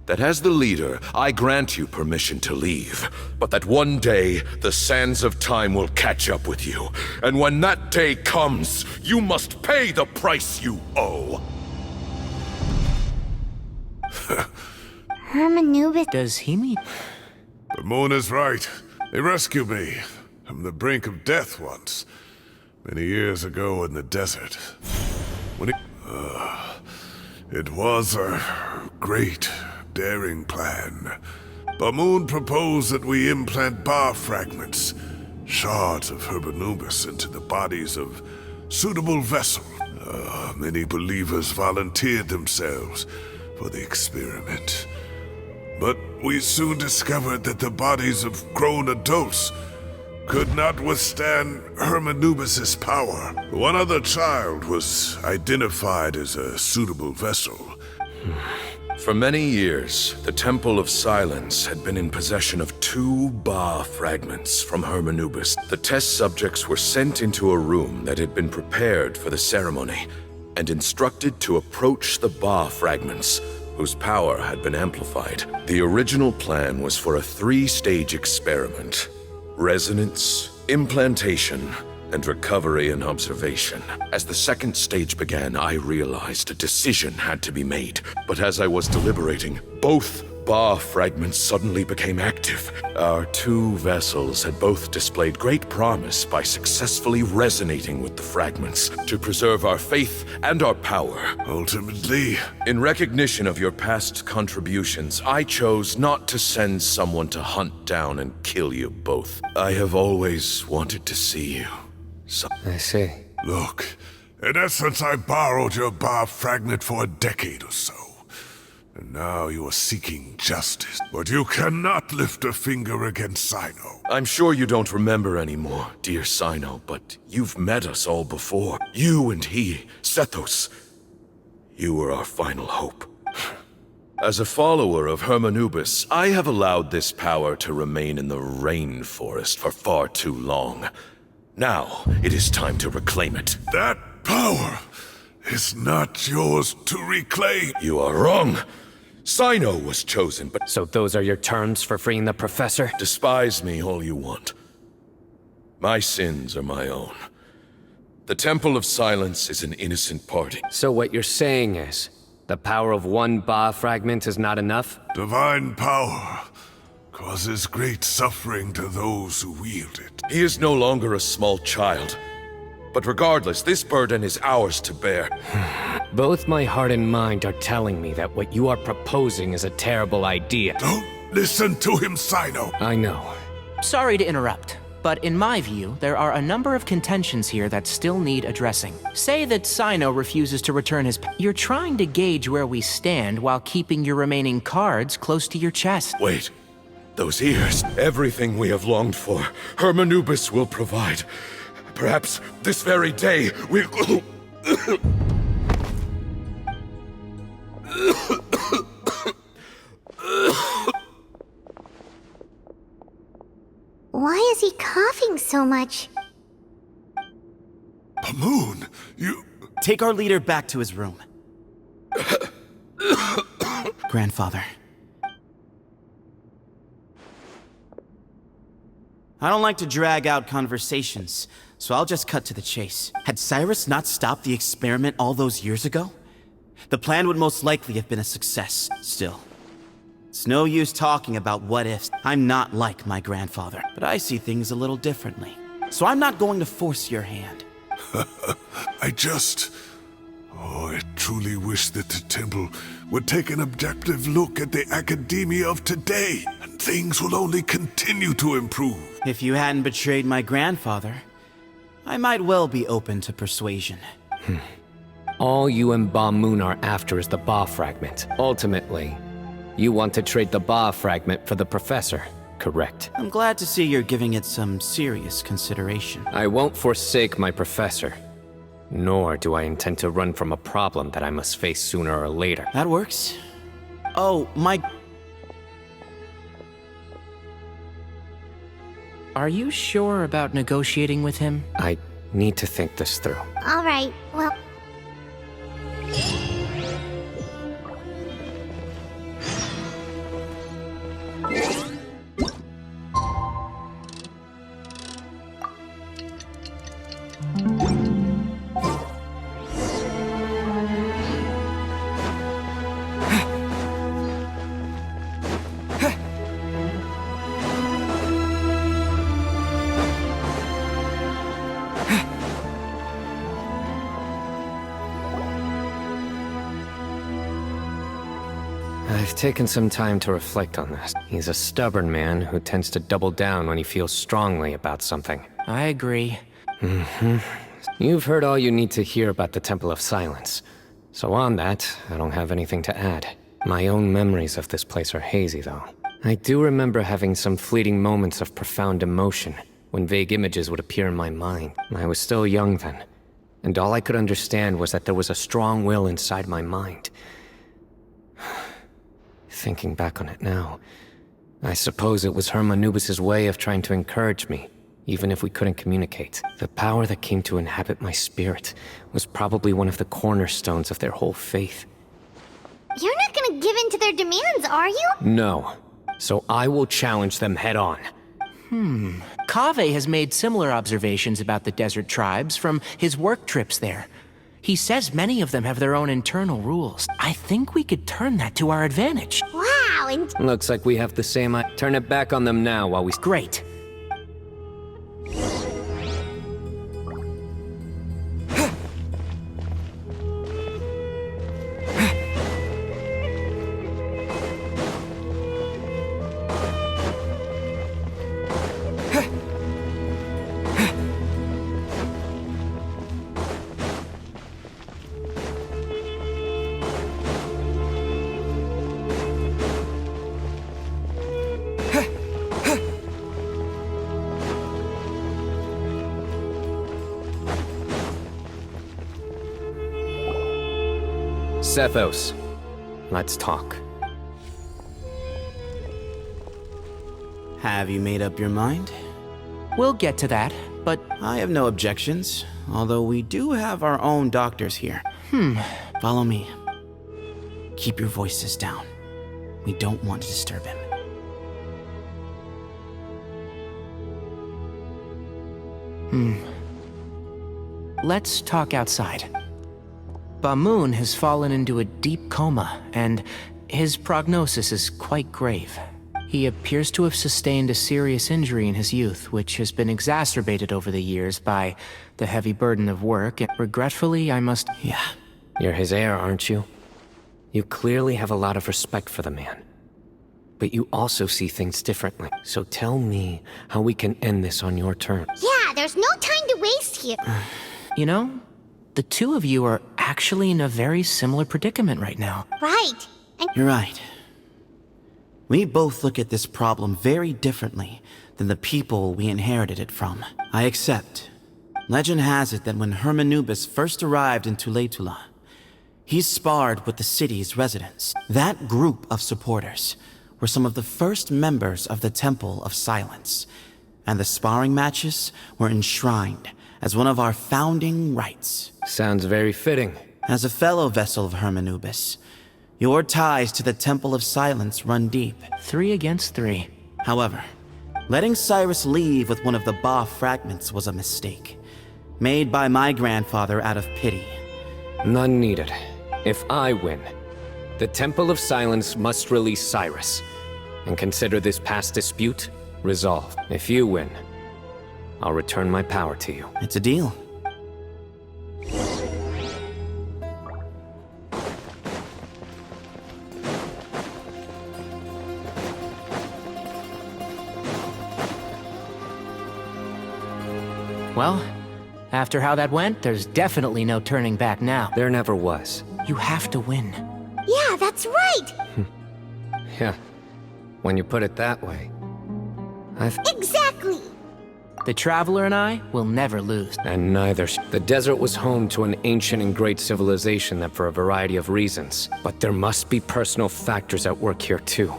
Speaker 4: That as the leader, I grant you permission to leave, but that one day, the sands of time will catch up with you. And when that day comes, you must pay the price you owe.
Speaker 2: Hermanubis.
Speaker 1: Does he mean...
Speaker 8: The moon is right. They rescued me from the brink of death once, many years ago in the desert. When it was a great, daring plan. Bamoon proposed that we implant bar fragments, shards of Hermanubis, into the bodies of suitable vessels. Many believers volunteered themselves for the experiment.
Speaker 15: But we soon discovered that the bodies of grown adults could not withstand Hermanubis' power. One other child was identified as a suitable vessel.
Speaker 4: For many years, the Temple of Silence had been in possession of 2 Ba fragments from Hermanubis. The test subjects were sent into a room that had been prepared for the ceremony and instructed to approach the Ba fragments, whose power had been amplified. The original plan was for a 3-stage experiment: resonance, implantation, and recovery and observation. As the second stage began, I realized a decision had to be made. But as I was deliberating, both Ba fragments suddenly became active. Our 2 vessels had both displayed great promise by successfully resonating with the fragments to preserve our faith and our power.
Speaker 15: Ultimately,
Speaker 4: in recognition of your past contributions, I chose not to send someone to hunt down and kill you both. I have always wanted to see you.
Speaker 3: I see.
Speaker 15: Look, in essence, I borrowed your Ba fragment for a decade or so. And now you are seeking justice. But you cannot lift a finger against Cyno.
Speaker 4: I'm sure you don't remember anymore, dear Cyno, but you've met us all before. You and he, Sethos. You were our final hope. As a follower of Hermanubis, I have allowed this power to remain in the rainforest for far too long. Now, it is time to reclaim it.
Speaker 15: That power is not yours to reclaim.
Speaker 4: You are wrong. Cyno was chosen, but...
Speaker 3: So those are your terms for freeing the professor?
Speaker 4: Despise me all you want. My sins are my own. The Temple of Silence is an innocent party.
Speaker 3: So what you're saying is, the power of 1 Ba fragment is not enough?
Speaker 15: Divine power causes great suffering to those who wield it.
Speaker 4: He is no longer a small child. But regardless, this burden is ours to bear.
Speaker 3: Both my heart and mind are telling me that what you are proposing is a terrible idea.
Speaker 15: Don't listen to him, Cyno.
Speaker 3: I know.
Speaker 1: Sorry to interrupt, but in my view, there are a number of contentions here that still need addressing. Say that Cyno refuses to return his... You're trying to gauge where we stand while keeping your remaining cards close to your chest.
Speaker 4: Wait. Those ears. Everything we have longed for, Hermanubis will provide. Perhaps this very day we'll...
Speaker 2: Why is he coughing so much?
Speaker 15: Pamoon, you...
Speaker 13: Take our leader back to his room. Grandfather. I don't like to drag out conversations, so I'll just cut to the chase. Had Cyrus not stopped the experiment all those years ago, the plan would most likely have been a success. Still, it's no use talking about what ifs. I'm not like my grandfather, but I see things a little differently. So I'm not going to force your hand.
Speaker 15: I truly wish that the temple would take an objective look at the academia of today, and things will only continue to improve.
Speaker 13: If you hadn't betrayed my grandfather, I might well be open to persuasion.
Speaker 3: All you and Ba Moon are after is the Ba fragment. Ultimately, you want to trade the Ba fragment for the professor, correct?
Speaker 13: I'm glad to see you're giving it some serious consideration.
Speaker 3: I won't forsake my professor. Nor do I intend to run from a problem that I must face sooner or later.
Speaker 13: That works. Oh, my...
Speaker 1: Are you sure about negotiating with him?
Speaker 3: I need to think this through.
Speaker 2: All right, well...
Speaker 3: I've taken some time to reflect on this. He's a stubborn man who tends to double down when he feels strongly about something.
Speaker 1: I agree.
Speaker 3: You've heard all you need to hear about the Temple of Silence. So on that, I don't have anything to add. My own memories of this place are hazy, though. I do remember having some fleeting moments of profound emotion when vague images would appear in my mind. I was still young then, and all I could understand was that there was a strong will inside my mind. Thinking back on it now, I suppose it was Hermanubis' way of trying to encourage me, even if we couldn't communicate. The power that came to inhabit my spirit was probably one of the cornerstones of their whole faith.
Speaker 2: You're not gonna give in to their demands, are you?
Speaker 3: No. So I will challenge them head on.
Speaker 1: Kaveh has made similar observations about the desert tribes from his work trips there. He says many of them have their own internal rules. I think we could turn that to our advantage.
Speaker 2: Wow, and
Speaker 3: Looks like we have the same. Turn it back on them now while we.
Speaker 1: Great.
Speaker 3: Sethos, let's talk.
Speaker 13: Have you made up your mind?
Speaker 1: We'll get to that, but
Speaker 13: I have no objections, although we do have our own doctors here. Follow me. Keep your voices down. We don't want to disturb him.
Speaker 1: let's talk outside. Bamoon has fallen into a deep coma, and his prognosis is quite grave. He appears to have sustained a serious injury in his youth, which has been exacerbated over the years by the heavy burden of work, and regretfully, I must...
Speaker 13: Yeah.
Speaker 3: You're his heir, aren't you? You clearly have a lot of respect for the man. But you also see things differently. So tell me how we can end this on your terms.
Speaker 2: Yeah, there's no time to waste here.
Speaker 1: You know, the two of you are actually in a very similar predicament right now.
Speaker 2: Right. And
Speaker 13: You're right. We both look at this problem very differently than the people we inherited it from. I accept. Legend has it that when Hermanubis first arrived in Tuletula, he sparred with the city's residents. That group of supporters were some of the first members of the Temple of Silence, and the sparring matches were enshrined as one of our founding rites.
Speaker 3: Sounds very fitting.
Speaker 13: As a fellow vessel of Hermanubis, your ties to the Temple of Silence run deep.
Speaker 1: 3 against 3.
Speaker 13: However, letting Cyrus leave with one of the Ba fragments was a mistake, made by my grandfather out of pity.
Speaker 3: None needed. If I win, the Temple of Silence must release Cyrus, and consider this past dispute resolved. If you win, I'll return my power to you.
Speaker 13: It's a deal.
Speaker 1: Well, after how that went, there's definitely no turning back now.
Speaker 3: There never was.
Speaker 1: You have to win.
Speaker 2: yeah, that's right.
Speaker 3: Yeah. When you put it that way.
Speaker 2: Exactly.
Speaker 1: The Traveler and I will never lose.
Speaker 3: And neither. The desert was home to an ancient and great civilization that for a variety of reasons. But there must be personal factors at work here too.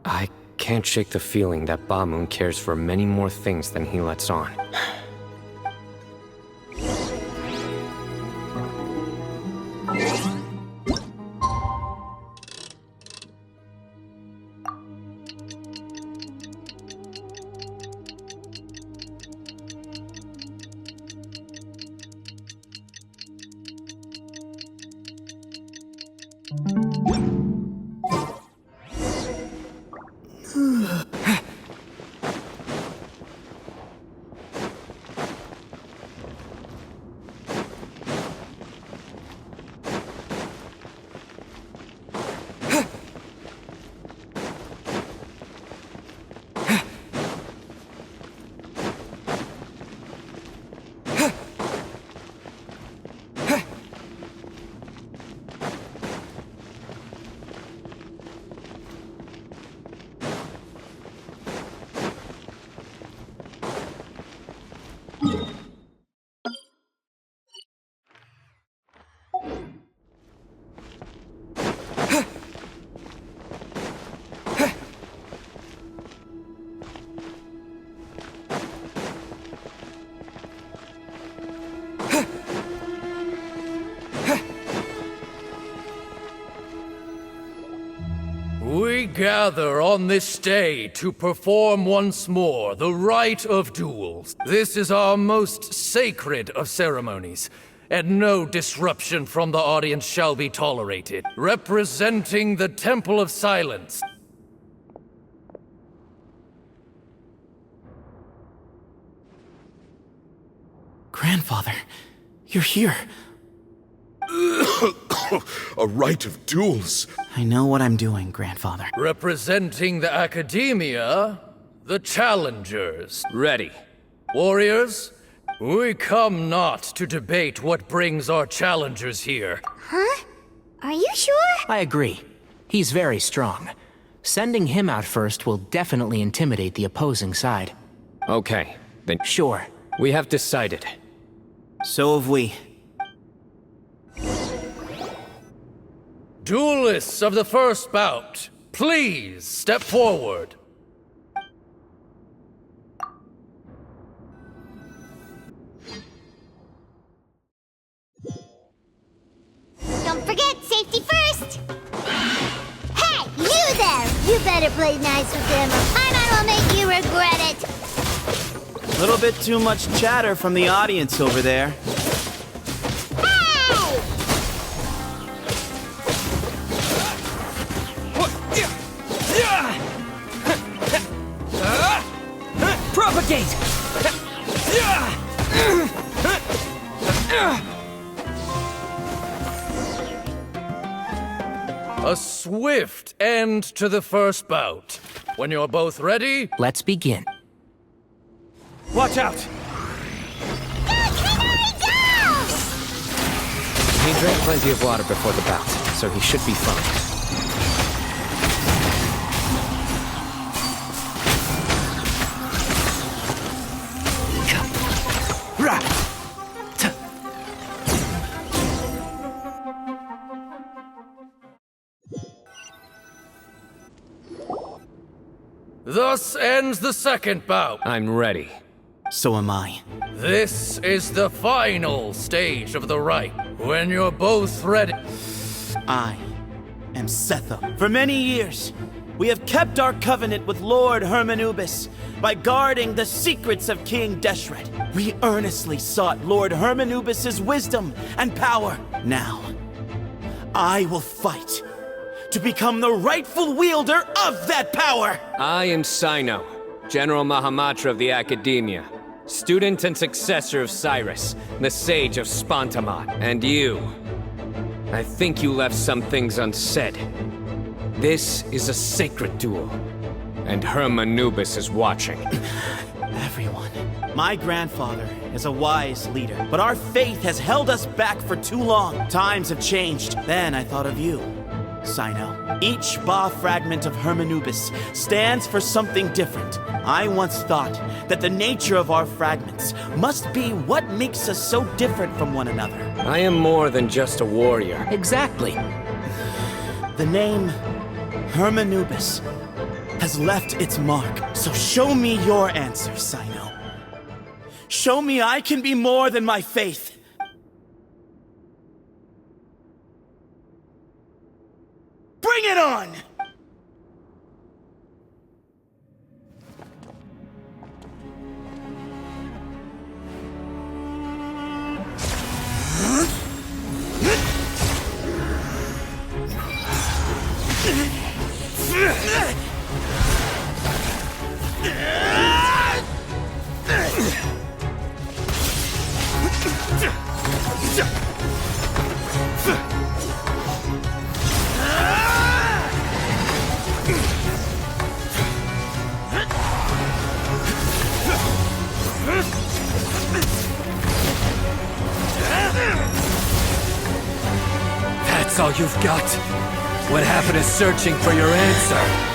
Speaker 3: I can't shake the feeling that Bamoon cares for many more things than he lets on.
Speaker 14: We gather on this day to perform once more the rite of duels. This is our most sacred of ceremonies, and no disruption from the audience shall be tolerated. Representing the Temple of Silence.
Speaker 13: Grandfather, you're here.
Speaker 4: A rite of duels.
Speaker 13: I know what I'm doing, Grandfather.
Speaker 14: Representing the Academia, the Challengers.
Speaker 3: Ready.
Speaker 14: Warriors, we come not to debate what brings our challengers here.
Speaker 2: Huh? Are you sure?
Speaker 1: I agree. He's very strong. Sending him out first will definitely intimidate the opposing side.
Speaker 3: Okay, then
Speaker 1: Sure.
Speaker 3: we have decided.
Speaker 13: So have we.
Speaker 14: Duelists of the first bout, please step forward.
Speaker 2: Don't forget, safety first! Hey, you there! You better play nice with him, or Paimon will make you regret it!
Speaker 13: A little bit too much chatter from the audience over there.
Speaker 2: Hey!
Speaker 1: Propagate!
Speaker 14: A swift end to the first bout. When you're both ready,
Speaker 1: Let's begin.
Speaker 14: watch out!
Speaker 3: He drank plenty of water before the bout, so he should be fine.
Speaker 14: Thus ends the second bout.
Speaker 3: I'm ready.
Speaker 13: So am I.
Speaker 14: This is the final stage of the rite. When you're both ready.
Speaker 13: I am Setha. For many years, we have kept our covenant with Lord Hermanubis by guarding the secrets of King Deshret. We earnestly sought Lord Hermanubis' wisdom and power. Now, I will fight to become the rightful wielder of that power!
Speaker 3: I am Cyno, General Mahamatra of the Academia, student and successor of Cyrus, the Sage of Spontamot. And you, I think you left some things unsaid. This is a sacred duel, and Hermanubis is watching.
Speaker 13: Everyone. My grandfather is a wise leader, but our faith has held us back for too long. Times have changed. Then I thought of you, Cyno. Each Ba fragment of Hermanubis stands for something different. I once thought that the nature of our fragments must be what makes us so different from one another.
Speaker 3: I am more than just a warrior.
Speaker 1: Exactly.
Speaker 13: The name Hermanubis has left its mark. So show me your answer, Cyno. Show me I can be more than my faith. Bring it on!
Speaker 14: That's all you've got? What happened to searching for your answer?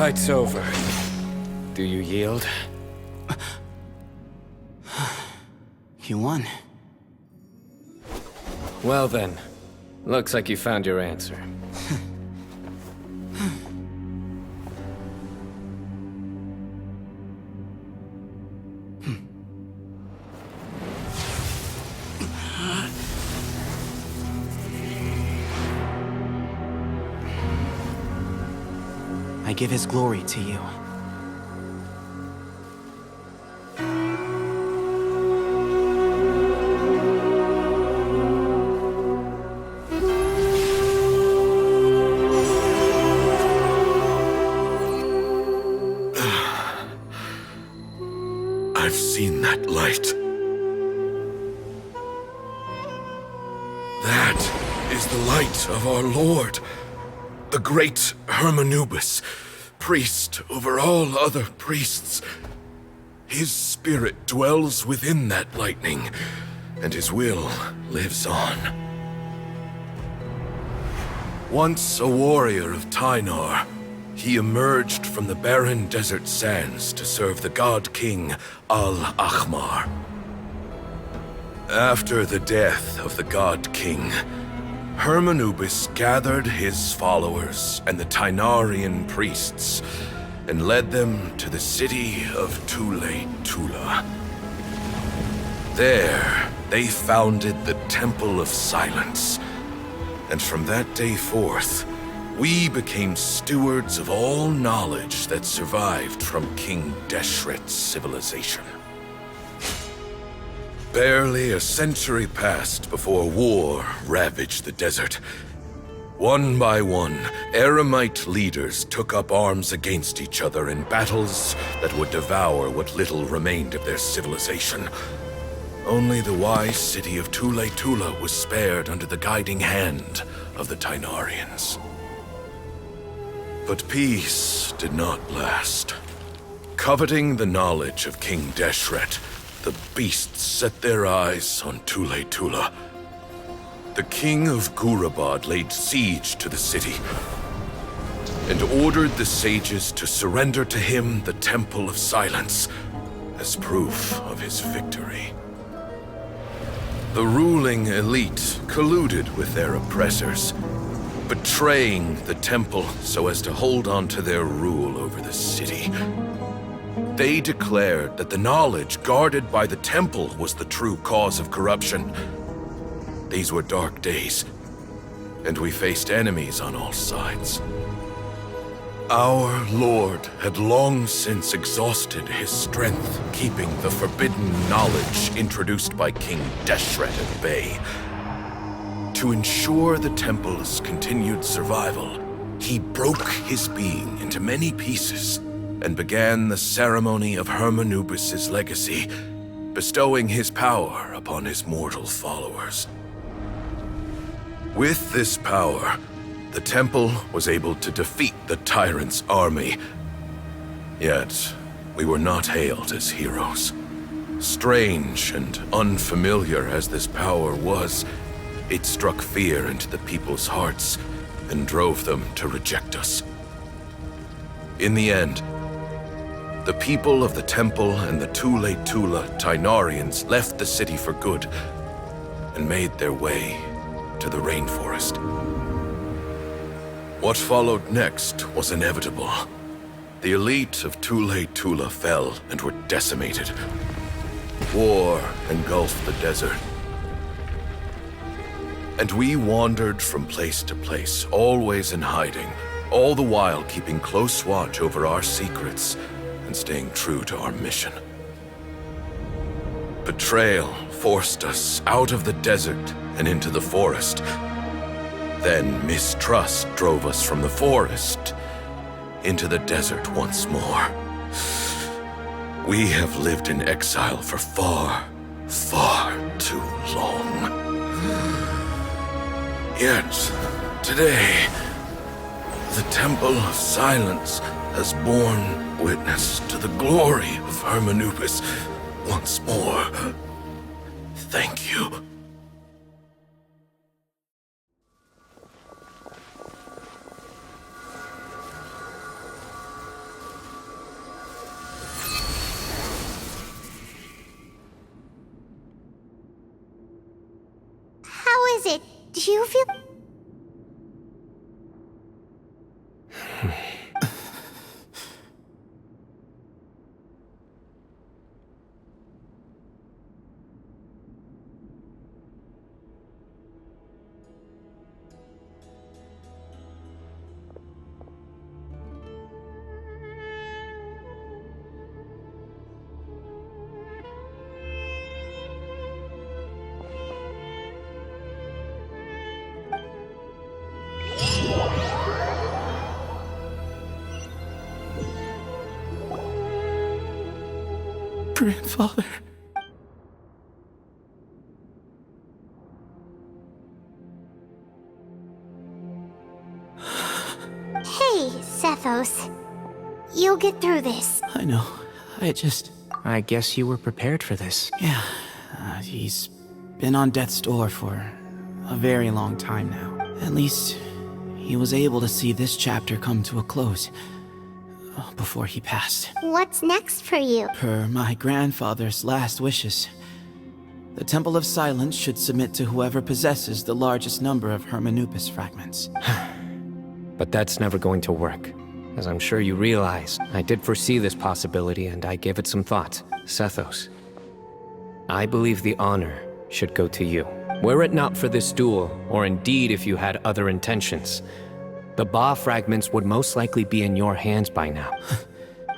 Speaker 3: fight's over. Do you yield?
Speaker 13: You won.
Speaker 3: Well then, looks like you found your answer.
Speaker 13: I give his glory to you.
Speaker 4: I've seen that light. That is the light of our Lord, the great Hermanubis, priest over all other priests. His spirit dwells within that lightning, and his will lives on. Once a warrior of Tynar, he emerged from the barren desert sands to serve the god king Al-Ahmar. After the death of the god king, Hermanubis gathered his followers and the Tynarian priests and led them to the city of Tule-Tula. There, they founded the Temple of Silence, and from that day forth, we became stewards of all knowledge that survived from King Deshret's civilization. Barely a century passed before war ravaged the desert. One by one, Eremite leaders took up arms against each other in battles that would devour what little remained of their civilization. Only the wise city of Tule-Tula was spared under the guiding hand of the Tynarians. But peace did not last. Coveting the knowledge of King Deshret, the beasts set their eyes on Tule-Tula. The king of Gurabad laid siege to the city and ordered the sages to surrender to him the Temple of Silence as proof of his victory. The ruling elite colluded with their oppressors, betraying the temple so as to hold on to their rule over the city. They declared that the knowledge guarded by the temple was the true cause of corruption. These were dark days, and we faced enemies on all sides. Our Lord had long since exhausted his strength, keeping the forbidden knowledge introduced by King Deshret at bay. To ensure the temple's continued survival, he broke his being into many pieces and began the ceremony of Hermanubis' legacy, bestowing his power upon his mortal followers. With this power, the temple was able to defeat the tyrant's army. Yet, we were not hailed as heroes. Strange and unfamiliar as this power was, it struck fear into the people's hearts and drove them to reject us. In the end, the people of the temple and the Tule-Tula Tynarians left the city for good and made their way to the rainforest. What followed next was inevitable. The elite of Tule-Tula fell and were decimated. War engulfed the desert. And we wandered from place to place, always in hiding, all the while keeping close watch over our secrets and staying true to our mission. Betrayal forced us out of the desert and into the forest. Then mistrust drove us from the forest into the desert once more. We have lived in exile for far, far too long. Yet, today, the Temple of Silence has borne witness to the glory of Hermanubis once more. Thank you.
Speaker 2: is it? Do you feel...
Speaker 13: Grandfather.
Speaker 2: Hey, Sethos. You'll get through this.
Speaker 13: I know.
Speaker 1: I guess you were prepared for this.
Speaker 13: Yeah. He's been on death's door for a very long time now. At least, he was able to see this chapter come to a close before he passed.
Speaker 2: What's next for you?
Speaker 13: Per my grandfather's last wishes, the Temple of Silence should submit to whoever possesses the largest number of Hermanupis fragments.
Speaker 3: But that's never going to work. As I'm sure you realize, I did foresee this possibility and I gave it some thought. Sethos, I believe the honor should go to you. Were it not for this duel, or indeed if you had other intentions, the Ba fragments would most likely be in your hands by now.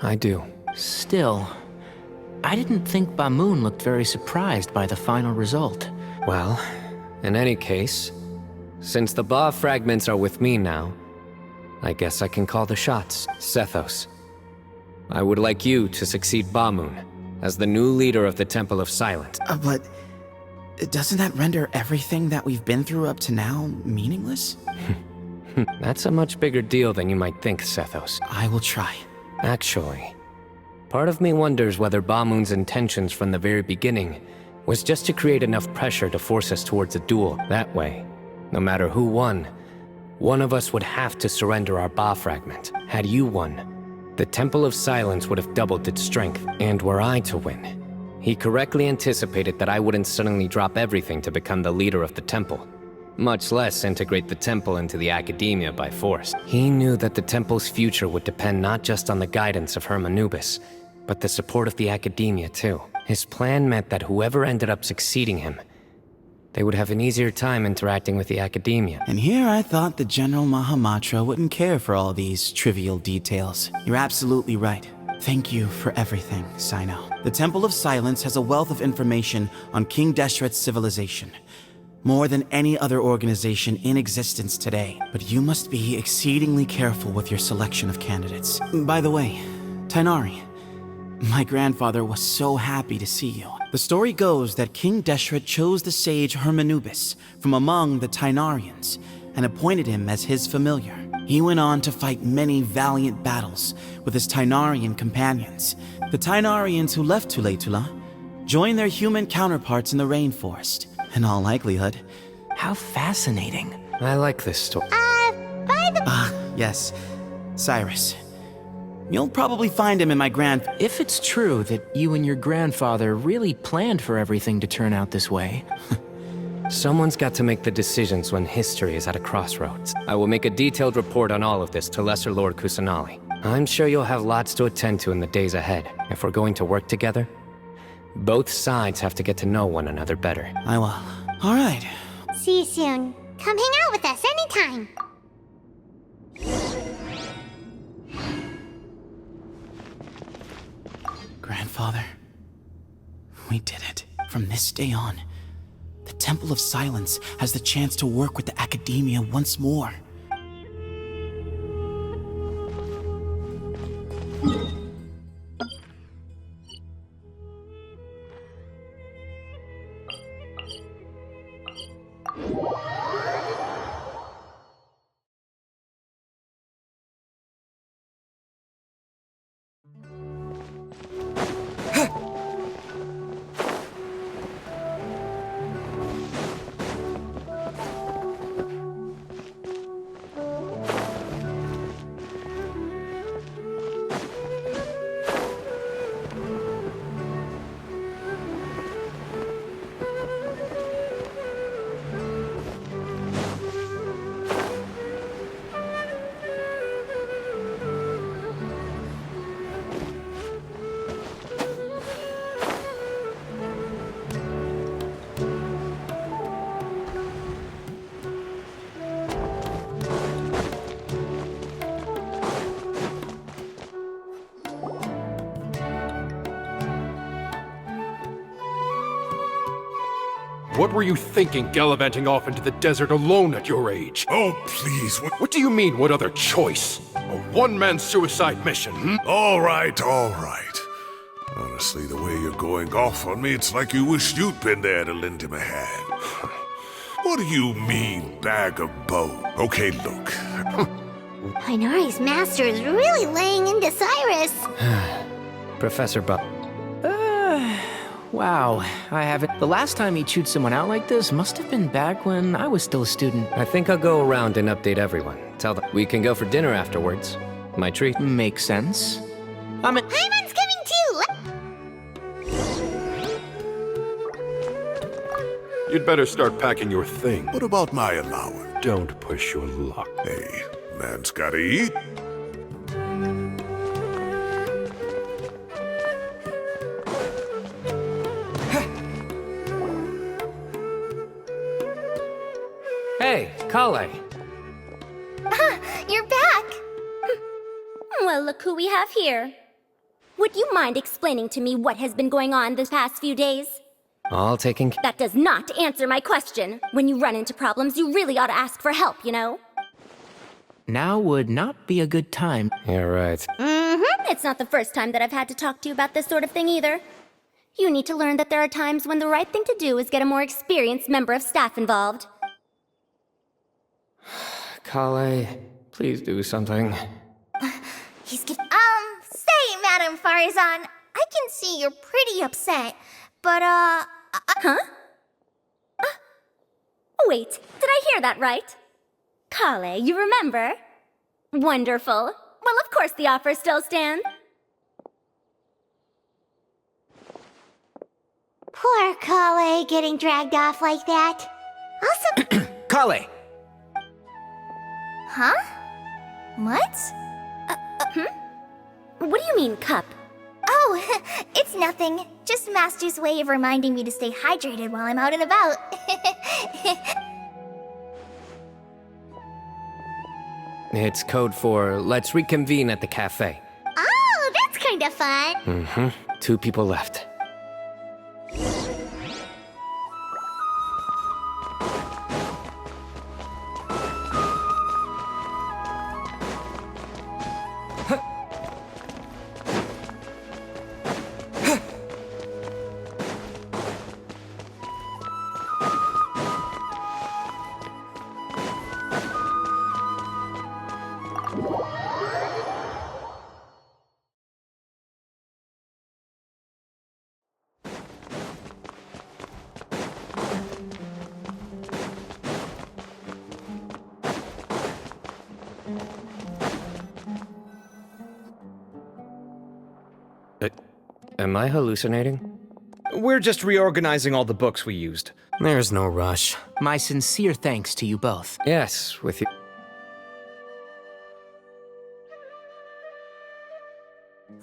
Speaker 3: I do.
Speaker 1: Still, I didn't think Bamoon looked very surprised by the final result.
Speaker 3: Well, in any case, since the Ba fragments are with me now, I guess I can call the shots. Sethos, I would like you to succeed Bamoon as the new leader of the Temple of Silence.
Speaker 13: But doesn't that render everything that we've been through up to now meaningless?
Speaker 3: That's a much bigger deal than you might think, Sethos.
Speaker 13: I will try.
Speaker 3: Actually, part of me wonders whether Bamoon's intentions from the very beginning was just to create enough pressure to force us towards a duel. That way, no matter who won, one of us would have to surrender our Ba fragment. Had you won, the Temple of Silence would have doubled its strength. And were I to win, he correctly anticipated that I wouldn't suddenly drop everything to become the leader of the temple, much less integrate the temple into the academia by force. He knew that the temple's future would depend not just on the guidance of Hermanubis, but the support of the academia too. His plan meant that whoever ended up succeeding him, they would have an easier time interacting with the academia.
Speaker 13: And here I thought the General Mahamatra wouldn't care for all these trivial details. You're absolutely right. Thank you for everything, Cyno. The Temple of Silence has a wealth of information on King Deshret's civilization. More than any other organization in existence today. But you must be exceedingly careful with your selection of candidates. By the way, Tainari, my grandfather was so happy to see you. The story goes that King Deshret chose the sage Hermanubis from among the Tainarians and appointed him as his familiar. He went on to fight many valiant battles with his Tainarian companions. The Tainarians who left Tuletula joined their human counterparts in the rainforest. In all likelihood.
Speaker 1: How fascinating.
Speaker 3: I like this story.
Speaker 2: By the...
Speaker 13: Yes. Cyrus. You'll probably find him in my
Speaker 1: If it's true that you and your grandfather really planned for everything to turn out this way...
Speaker 3: Someone's got to make the decisions when history is at a crossroads. I will make a detailed report on all of this to Lesser Lord Kusanali. I'm sure you'll have lots to attend to in the days ahead. If we're going to work together, both sides have to get to know one another better.
Speaker 13: I will. All right.
Speaker 2: See you soon. Come hang out with us anytime.
Speaker 13: Grandfather, we did it. From this day on, the Temple of Silence has the chance to work with the academia once more.
Speaker 8: What were you thinking gallivanting off into the desert alone at your age?
Speaker 15: Oh, please.
Speaker 8: What do you mean, what other choice? A one-man suicide mission, hmm?
Speaker 15: All right, all right. Honestly, the way you're going off on me, it's like you wish you'd been there to lend him a hand. What do you mean, bag of bone? Okay, look.
Speaker 2: Inari's master is really laying into Cyrus.
Speaker 3: Professor Buck.
Speaker 1: Wow, I haven't. The last time he chewed someone out like this must have been back when I was still a student.
Speaker 3: I think I'll go around and update everyone. Tell them we can go for dinner afterwards. My treat.
Speaker 1: Makes sense.
Speaker 2: Paimon's coming too!
Speaker 8: You'd better start packing your thing.
Speaker 15: What about my allowance?
Speaker 8: Don't push your luck.
Speaker 15: Hey, man's gotta eat.
Speaker 3: Hey, Kale.
Speaker 16: You're back! Well, look who we have here. Would you mind explaining to me what has been going on this past few days?
Speaker 3: All taken care.
Speaker 16: That does not answer my question. When you run into problems, you really ought to ask for help, you know?
Speaker 1: Now would not be a good time.
Speaker 3: You're right.
Speaker 16: It's not the first time that I've had to talk to you about this sort of thing either. You need to learn that there are times when the right thing to do is get a more experienced member of staff involved.
Speaker 3: Kale, please do something.
Speaker 2: Say, Madam Farazan, I can see you're pretty upset, but,
Speaker 16: Huh? Wait, did I hear that right? Kale, you remember? Wonderful. Well, of course the offer still stands.
Speaker 2: Poor Kale getting dragged off like that. Also,
Speaker 1: Kale!
Speaker 16: Huh? What? What do you mean, cup?
Speaker 2: oh, it's nothing. Just Master's way of reminding me to stay hydrated while I'm out and about.
Speaker 3: It's code for let's reconvene at the cafe.
Speaker 2: Oh, that's kind of fun.
Speaker 3: 2 people left. Am I hallucinating?
Speaker 5: We're just reorganizing all the books we used.
Speaker 6: There's no rush.
Speaker 1: My sincere thanks to you both.
Speaker 3: Yes, with you.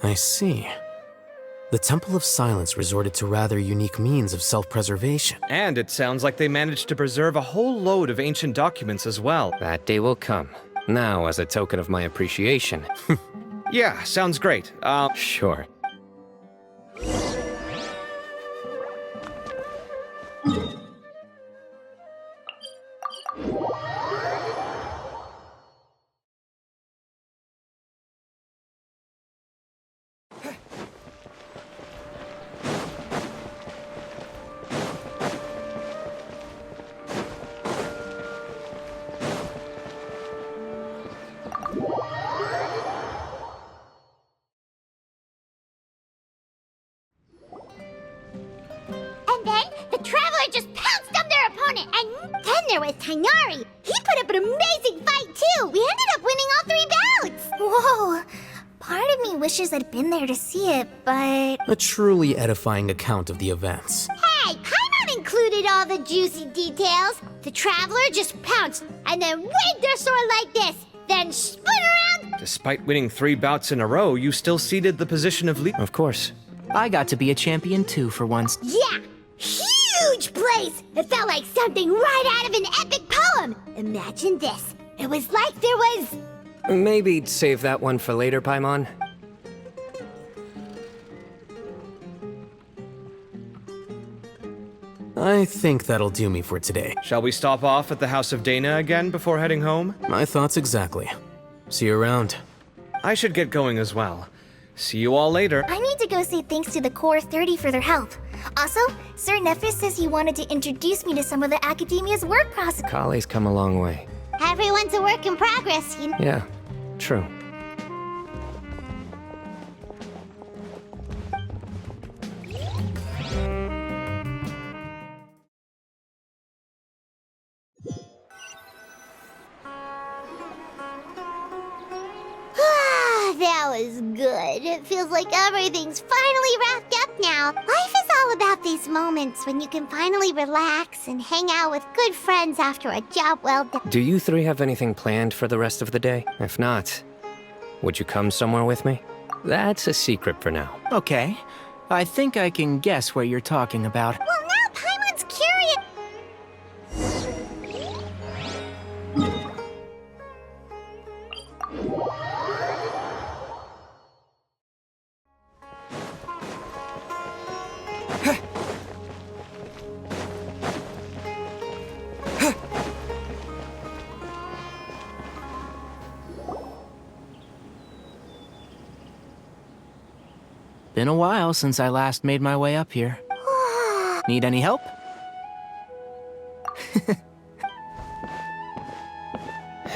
Speaker 6: I see. The Temple of Silence resorted to rather unique means of self-preservation.
Speaker 5: And it sounds like they managed to preserve a whole load of ancient documents as well.
Speaker 3: That day will come. Now, as a token of my appreciation.
Speaker 5: Yeah, sounds great.
Speaker 3: Sure.
Speaker 2: And then the Traveler just pounced on their opponent, and then there was Tighnari. He put up an amazing fight too. We ended up winning all 3 bouts. Whoa. Part of me wishes I'd been there to see it, but...
Speaker 6: A truly edifying account of the events.
Speaker 2: Hey, Paimon included all the juicy details. The Traveler just pounced, and then waved their sword like this, then spun around.
Speaker 5: Despite winning 3 bouts in a row, you still ceded the position of lead.
Speaker 3: Of course.
Speaker 1: I got to be a champion too for once.
Speaker 2: Yeah, huge place. It felt like something right out of an epic poem. Imagine this. It was like there was...
Speaker 3: Maybe save that one for later, Paimon.
Speaker 6: I think that'll do me for today.
Speaker 5: Shall we stop off at the House of Dana again before heading home?
Speaker 6: My thoughts exactly. See you around.
Speaker 5: I should get going as well. See you all later.
Speaker 2: I need to go say thanks to the Core 30 for their help. Also, Sir Nephis says he wanted to introduce me to some of the Academia's work process.
Speaker 3: Kali's come a long way.
Speaker 2: Everyone's a work in progress, you know.
Speaker 3: Yeah, true.
Speaker 2: That was good. It feels like everything's finally wrapped up now. Life is all about these moments when you can finally relax and hang out with good friends after a job well done.
Speaker 3: Do you three have anything planned for the rest of the day? If not, would you come somewhere with me? That's a secret for now.
Speaker 1: Okay. I think I can guess what you're talking about.
Speaker 2: Well, now Paimon's curious.
Speaker 1: Been a while since I last made my way up here. Need any help?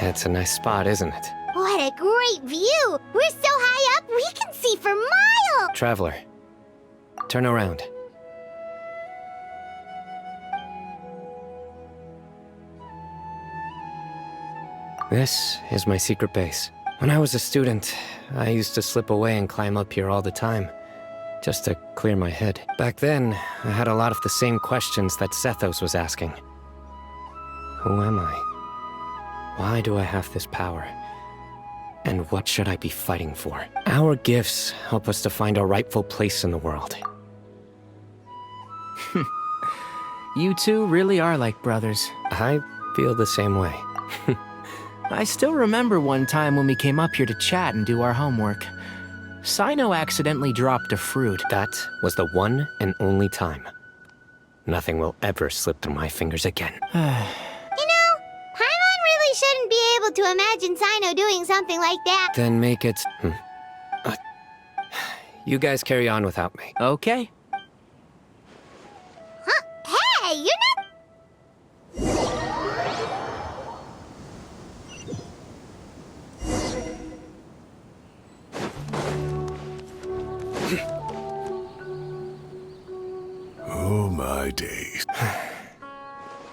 Speaker 3: It's a nice spot, isn't it?
Speaker 2: What a great view! We're so high up, we can see for miles!
Speaker 3: Traveler, turn around. This is my secret base. When I was a student, I used to slip away and climb up here all the time, just to clear my head. Back then, I had a lot of the same questions that Zethos was asking. Who am I? Why do I have this power? And what should I be fighting for? Our gifts help us to find our rightful place in the world.
Speaker 1: You two really are like brothers.
Speaker 3: I feel the same way.
Speaker 1: I still remember one time when we came up here to chat and do our homework. CYNO accidentally dropped a fruit.
Speaker 3: That was the one and only time. Nothing will ever slip through my fingers again.
Speaker 2: You know, Paimon really shouldn't be able to imagine CYNO doing something like that.
Speaker 3: Then make it... You guys carry on without me.
Speaker 1: Okay.
Speaker 2: Huh? Hey, you're not...
Speaker 15: Oh my days.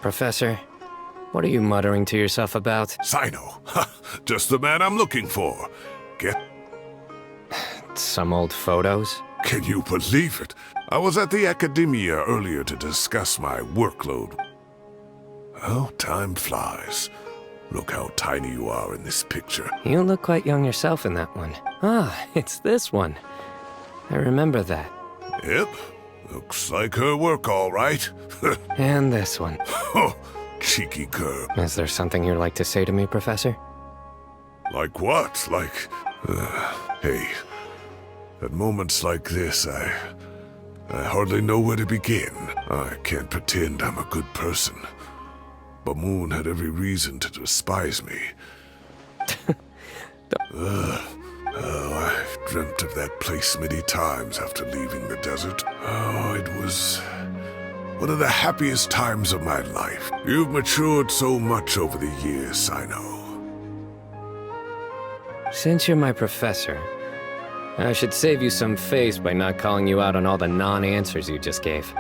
Speaker 3: Professor, what are you muttering to yourself about?
Speaker 15: CYNO. Just the man I'm looking for. Get...
Speaker 3: Some old photos?
Speaker 15: Can you believe it? I was at the Academia earlier to discuss my workload. Oh, time flies. Look how tiny you are in this picture.
Speaker 3: You look quite young yourself in that one. Ah, it's this one. I remember that.
Speaker 15: Yep. Looks like her work, all right.
Speaker 3: And this one.
Speaker 15: Oh, cheeky girl.
Speaker 3: Is there something you'd like to say to me, Professor?
Speaker 15: Like what? Like... hey, at moments like this, I hardly know where to begin. I can't pretend I'm a good person. But Moon had every reason to despise me. Oh, I've dreamt of that place many times after leaving the desert. Oh, it was one of the happiest times of my life. You've matured so much over the years, CYNO.
Speaker 3: Since you're my professor, I should save you some face by not calling you out on all the non-answers you just gave.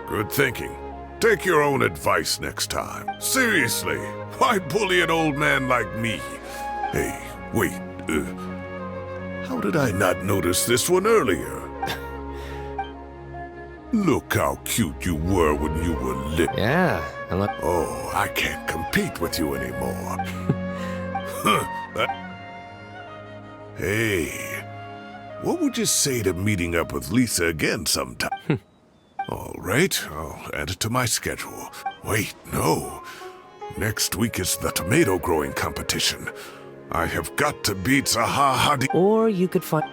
Speaker 15: Good thinking. Take your own advice next time. Seriously, why bully an old man like me? Hey, wait, how did I not notice this one earlier? Look how cute you were when you were little.
Speaker 3: Yeah, and look...
Speaker 15: Oh, I can't compete with you anymore. Hey, what would you say to meeting up with Lisa again sometime? All right, I'll add it to my schedule. Wait, no. Next week is the tomato growing competition. I have got to beat Zaha.
Speaker 3: Or you could find...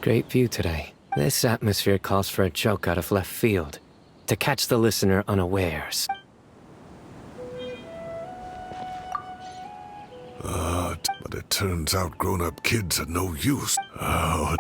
Speaker 3: Great view today. This atmosphere calls for a joke out of left field, to catch the listener unawares.
Speaker 15: But it turns out grown-up kids are no use. Oh.